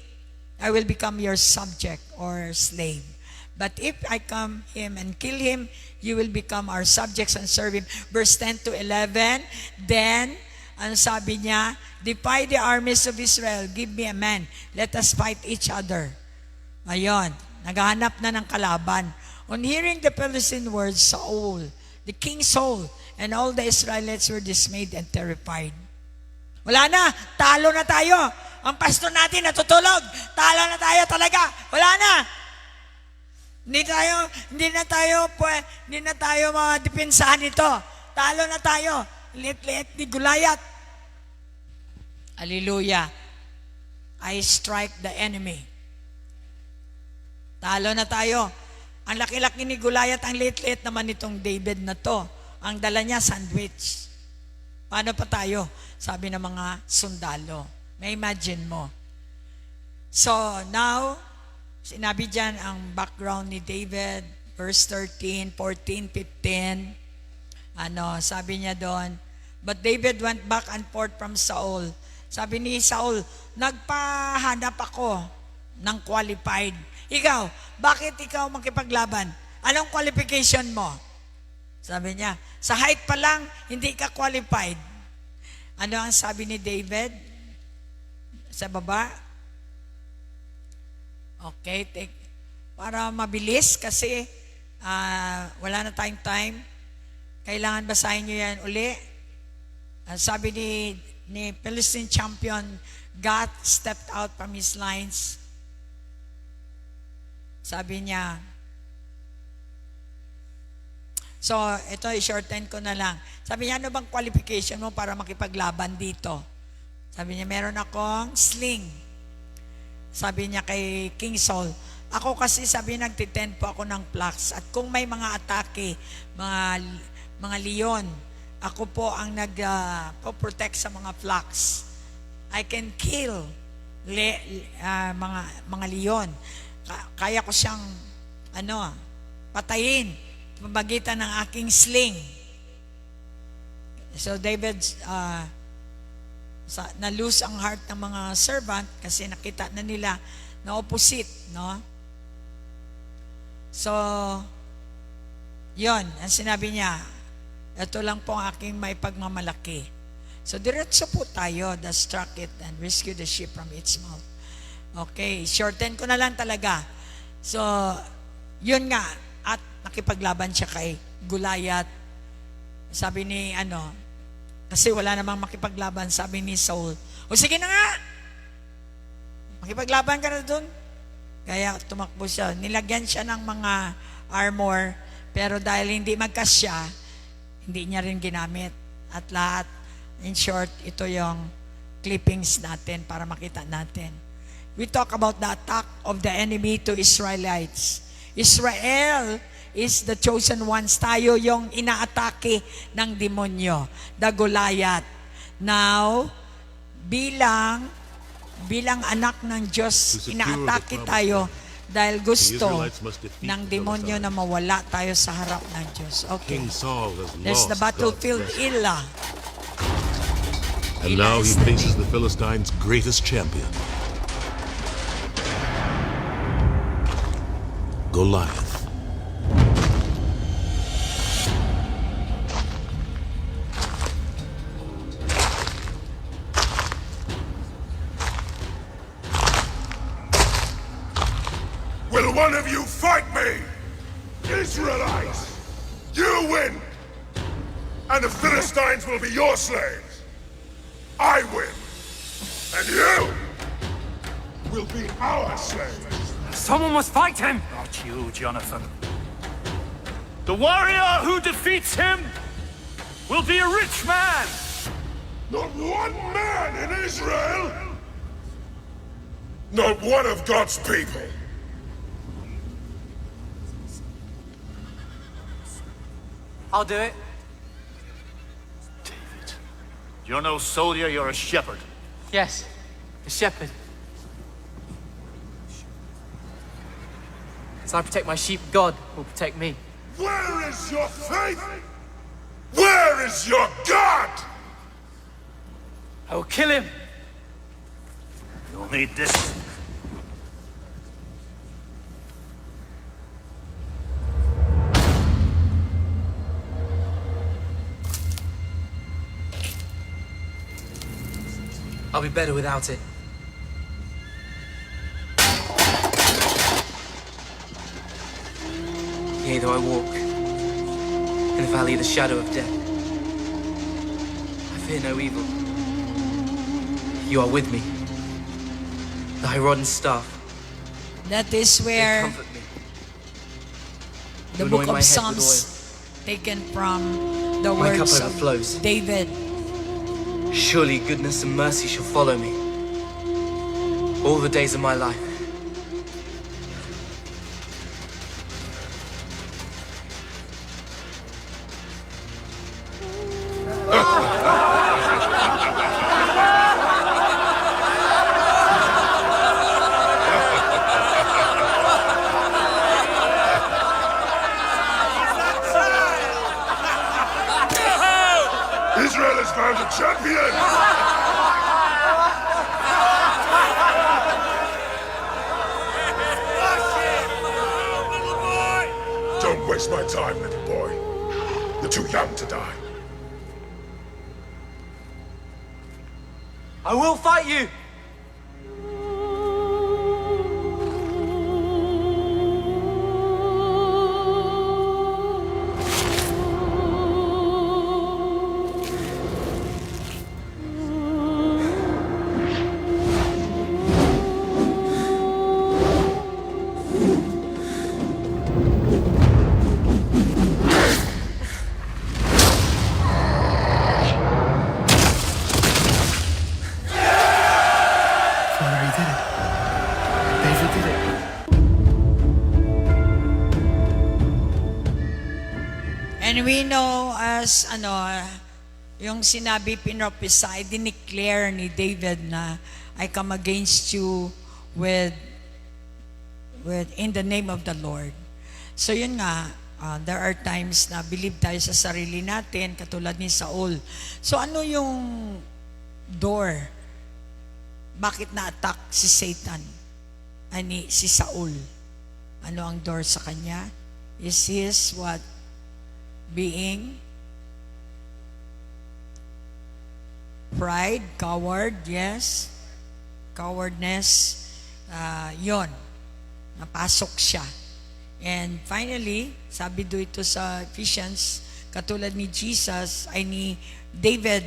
I will become your subject or slave. But if I come him and kill him, you will become our subjects and serve him. Verse 10 to 11, then, ang sabi niya, defy the armies of Israel, give me a man, let us fight each other. Ayon, naghahanap na ng kalaban. On hearing the Philistine words, Saul, the king Saul, and all the Israelites were dismayed and terrified. Wala na, talo na tayo. Ang pastor natin natutulog. Talo na tayo talaga. Wala na. Hindi na tayo madepensahan ito. Talo na tayo. Liit-liit ni Goliath. Hallelujah. I strike the enemy. Talo na tayo. Ang laki-laki ni Goliath, ang liit-liit naman itong David na to. Ang dala niya, sandwich. Paano pa tayo? Sabi ng mga sundalo. May imagine mo. So, now, sinabi dyan ang background ni David, verse 13, 14, 15. Sabi niya doon, but David went back and forth from Saul. Sabi ni Saul, nagpahanap ako ng qualified. Ikaw, bakit ikaw makipaglaban? Anong qualification mo? Sabi niya, sa height pa lang, hindi ka qualified. Ano ang sabi ni David? Sa baba? Okay, para mabilis kasi wala na tayong time. Kailangan basahin nyo yan uli. Sabi ni Philistine champion, God stepped out from his lines. Sabi niya, So, ito, i-shorten ko na lang. Sabi niya, ano bang qualification mo para makipaglaban dito? Sabi niya, meron akong sling. Sabi niya kay King Saul, ako kasi sabi nagtitend po ako ng flocks. At kung may mga atake, mga leon, ako po ang nag-protect sa mga flocks. I can kill mga leon. Kaya ko siyang patayin pamagitan ng aking sling. So David na-lose ang heart ng mga servant kasi nakita na nila na opposite, no? So yon ang sinabi niya, ito lang po ang aking may pagmamalaki. So diretso po tayo, the struck it and rescue the sheep from its mouth. Okay, shorten ko na lang talaga. So yun nga, at nakipaglaban siya kay Goliath. Sabi ni kasi wala namang makipaglaban, sabi ni Saul, o sige na nga, makipaglaban ka na dun. Kaya tumakbo siya, nilagyan siya ng mga armor, pero dahil hindi magkasya, hindi niya rin ginamit. At lahat, in short, ito yung clippings natin para makita natin. We talk about the attack of the enemy to Israelites. Israel is the chosen ones. Tayo yung inaatake ng demonyo, the Goliath. Now, bilang anak ng Diyos, inaatake tayo dahil gusto ng demonyo na mawala tayo sa harap ng Diyos. Okay. There's the battlefield, Elah. And now he faces the Philistines' greatest champion, Goliath. Will one of you fight me? Israelites! You win! And the Philistines will be your slaves. I win. And you will be our slaves. Someone must fight him! Not you, Jonathan. The warrior who defeats him will be a rich man! Not one man in Israel! Not one of God's people! I'll do it. David, you're no soldier, you're a shepherd. Yes, a shepherd. As I protect my sheep, God will protect me. Where is your faith? Where is your God? I will kill him. You'll need this. I'll be better without it. Yea, though I walk in the valley of the shadow of death, I fear no evil. You are with me. Thy rod and staff, That is they where comfort me. the You book anoint my of head with Psalms taken from the My cup words of overflows. David. Surely goodness and mercy shall follow me all the days of my life. Israel has found a champion! Don't waste my time, little boy. You're too young to die. I will fight you! we know as yung sinabi, pinrophesy, dineclare ni David na I come against you with in the name of the Lord. So yun nga, there are times na believe tayo sa sarili natin, katulad ni Saul. So ano yung door? Bakit na-attack si Satan? Si Saul? Ano ang door sa kanya? Is his what? Being pride, coward, yes. Cowardness, yon. Napasok siya. And finally, sabi do ito sa Ephesians, katulad ni Jesus, ay ni David,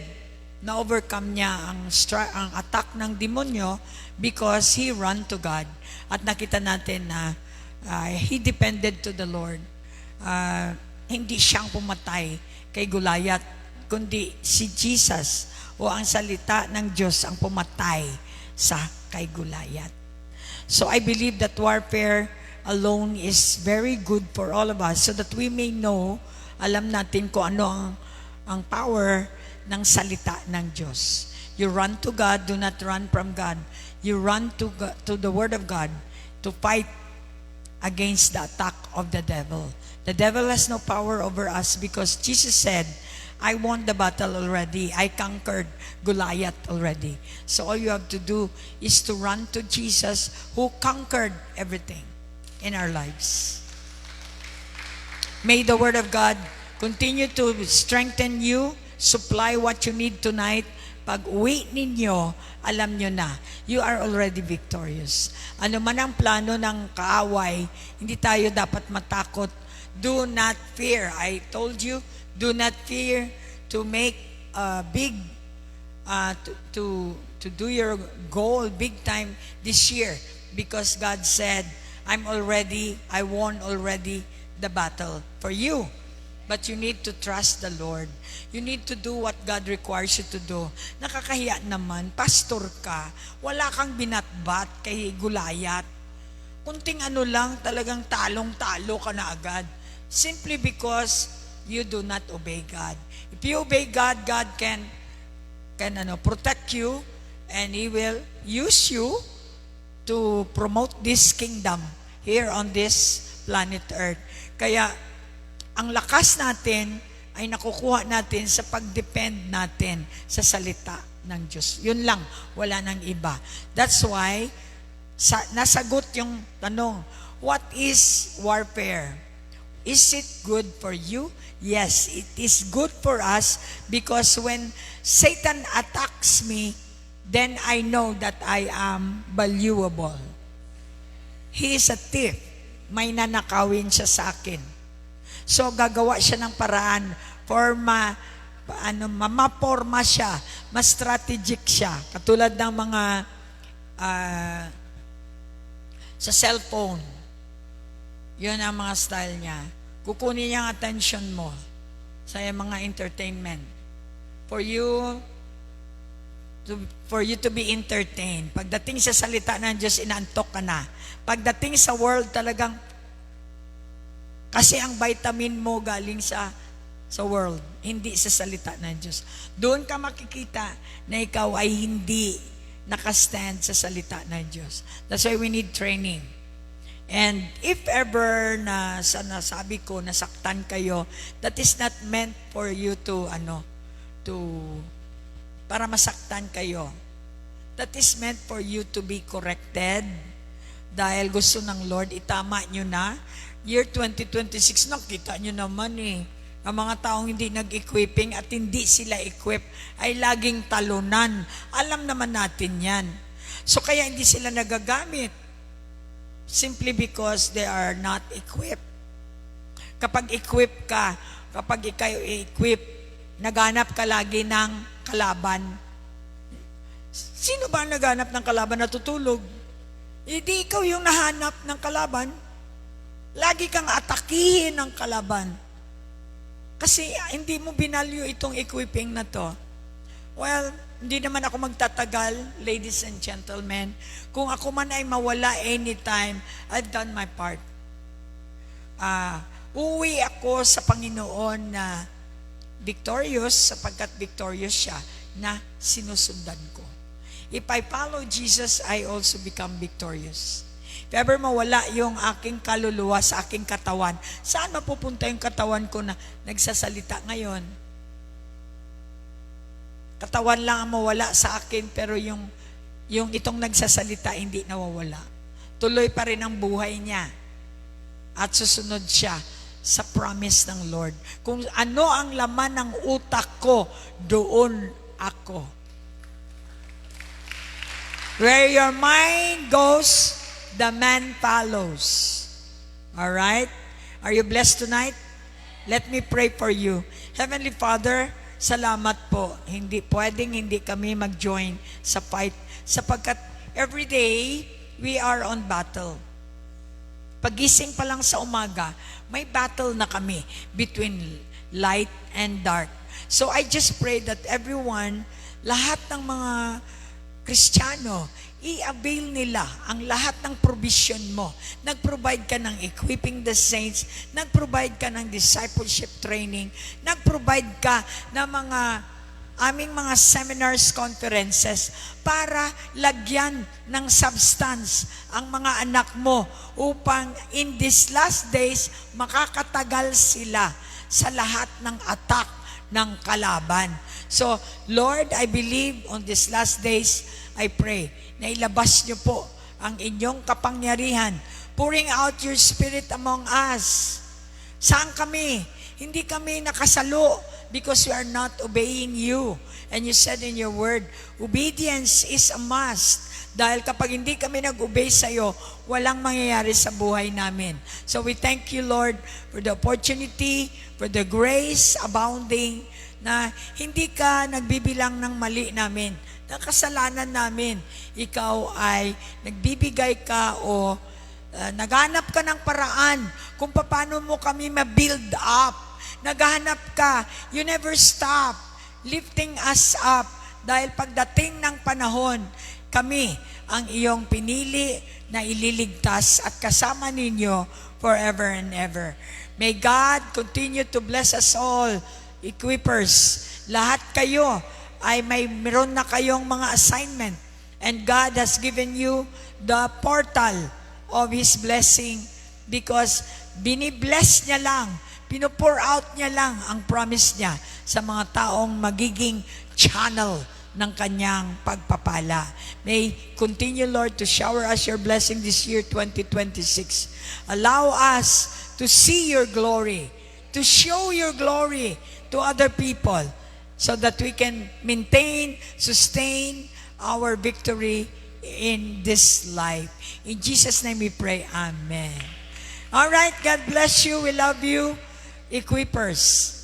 na-overcome niya ang attack ng demonyo because he ran to God. At nakita natin na he depended to the Lord. Hindi siyang pumatay kay Goliath, kundi si Jesus o ang salita ng Diyos ang pumatay sa kay Goliath. So I believe that warfare alone is very good for all of us so that we may know, alam natin kung ano ang power ng salita ng Diyos. You run to God, do not run from God. You run to God, to the Word of God to fight against the attack of the devil. The devil has no power over us because Jesus said, I won the battle already. I conquered Goliath already. So all you have to do is to run to Jesus who conquered everything in our lives. May the Word of God continue to strengthen you, supply what you need tonight. Pag uwi ninyo, alam nyo na, you are already victorious. Ano man ang plano ng kaaway, hindi tayo dapat matakot. Do not fear. I told you, do not fear to make big, to do your goal big time this year. Because God said, I won already the battle for you. But you need to trust the Lord. You need to do what God requires you to do. Nakakahiya naman, pastor ka, wala kang binatbat kay Goliath. Kunting ano lang, talagang talong-talo ka na agad. Simply because you do not obey God. If you obey God, God can protect you and He will use you to promote this kingdom here on this planet Earth. Kaya, ang lakas natin ay nakukuha natin sa pag-depend natin sa salita ng Diyos. Yun lang, wala nang iba. That's why, nasagot yung tanong, what is warfare? Is it good for you? Yes, it is good for us because when Satan attacks me, then I know that I am valuable. He is a thief. May nanakawin siya sa akin. So gagawa siya ng paraan for maporma siya, mas strategic siya. Katulad ng mga sa cellphone. Yun ang mga style niya. Kukunin niya ang attention mo sa mga entertainment. For you to be entertained. Pagdating sa salita ng Diyos, inaantok ka na. Pagdating sa world, talagang kasi ang vitamin mo galing sa world, hindi sa salita ng Diyos. Doon ka makikita na ikaw ay hindi nakastand sa salita ng Diyos. That's why we need training. And if ever na sabi ko, nasaktan kayo, that is not meant for you para masaktan kayo. That is meant for you to be corrected. Dahil gusto ng Lord, itama nyo na. Year 2026, nakita nyo naman ang mga taong hindi nag-equipping at hindi sila equip ay laging talunan. Alam naman natin yan. So kaya hindi sila nagagamit. Simply because they are not equipped. Kapag equip ka, kapag ikaw equip, naghanap ka lagi ng kalaban. Sino ba ang naghanap ng kalaban? Natutulog. Hindi ikaw yung nahanap ng kalaban. Lagi kang atakihin ng kalaban. Kasi hindi mo binalyo itong equipping na to. Well, hindi naman ako magtatagal, ladies and gentlemen. Kung ako man ay mawala anytime, I've done my part. Uwi ako sa Panginoon na victorious sapagkat victorious siya na sinusundan ko. If I follow Jesus, I also become victorious. If ever mawala yung aking kaluluwa sa aking katawan, saan mapupunta yung katawan ko na nagsasalita ngayon? Katawan lang ang mawala sa akin, pero yung itong nagsasalita hindi nawawala. Tuloy pa rin ang buhay niya. At susunod siya sa promise ng Lord. Kung ano ang laman ng utak ko, doon ako. Where your mind goes, the man follows. Alright? Are you blessed tonight? Let me pray for you. Heavenly Father, salamat po. Hindi kami mag-join sa fight sapagkat every day we are on battle. Pagising pa lang sa umaga, may battle na kami between light and dark. So I just pray that everyone, lahat ng mga Kristiyano, i-avail nila ang lahat ng provision mo. Nag-provide ka ng equipping the saints, nag-provide ka ng discipleship training, nag-provide ka ng aming mga seminars, conferences para lagyan ng substance ang mga anak mo upang in these last days makakatagal sila sa lahat ng attack ng kalaban. So, Lord, I believe on these last days, I pray na ilabas niyo po ang inyong kapangyarihan, pouring out your Spirit among us. Saan kami? Hindi kami nakasalo because we are not obeying you. And you said in your word, obedience is a must. Dahil kapag hindi kami nag-obey sa'yo, walang mangyayari sa buhay namin. So we thank you, Lord, for the opportunity, for the grace abounding, na hindi ka nagbibilang ng mali namin, ng kasalanan namin. Ikaw ay nagbibigay ka o naghanap ka ng paraan kung paano mo kami ma-build up. Naghanap ka, you never stop lifting us up dahil pagdating ng panahon, kami ang iyong pinili na ililigtas at kasama ninyo forever and ever. May God continue to bless us all, equippers. Lahat kayo ay meron na kayong mga assignment and God has given you the portal of His blessing because binibless niya lang, pinopour out niya lang ang promise niya sa mga taong magiging channel ng kanyang pagpapala. May continue, Lord, to shower us your blessing this year, 2026. Allow us to see your glory, to show your glory to other people so that we can maintain, sustain our victory in this life. In Jesus' name we pray, amen. All right, God bless you. We love you, equippers.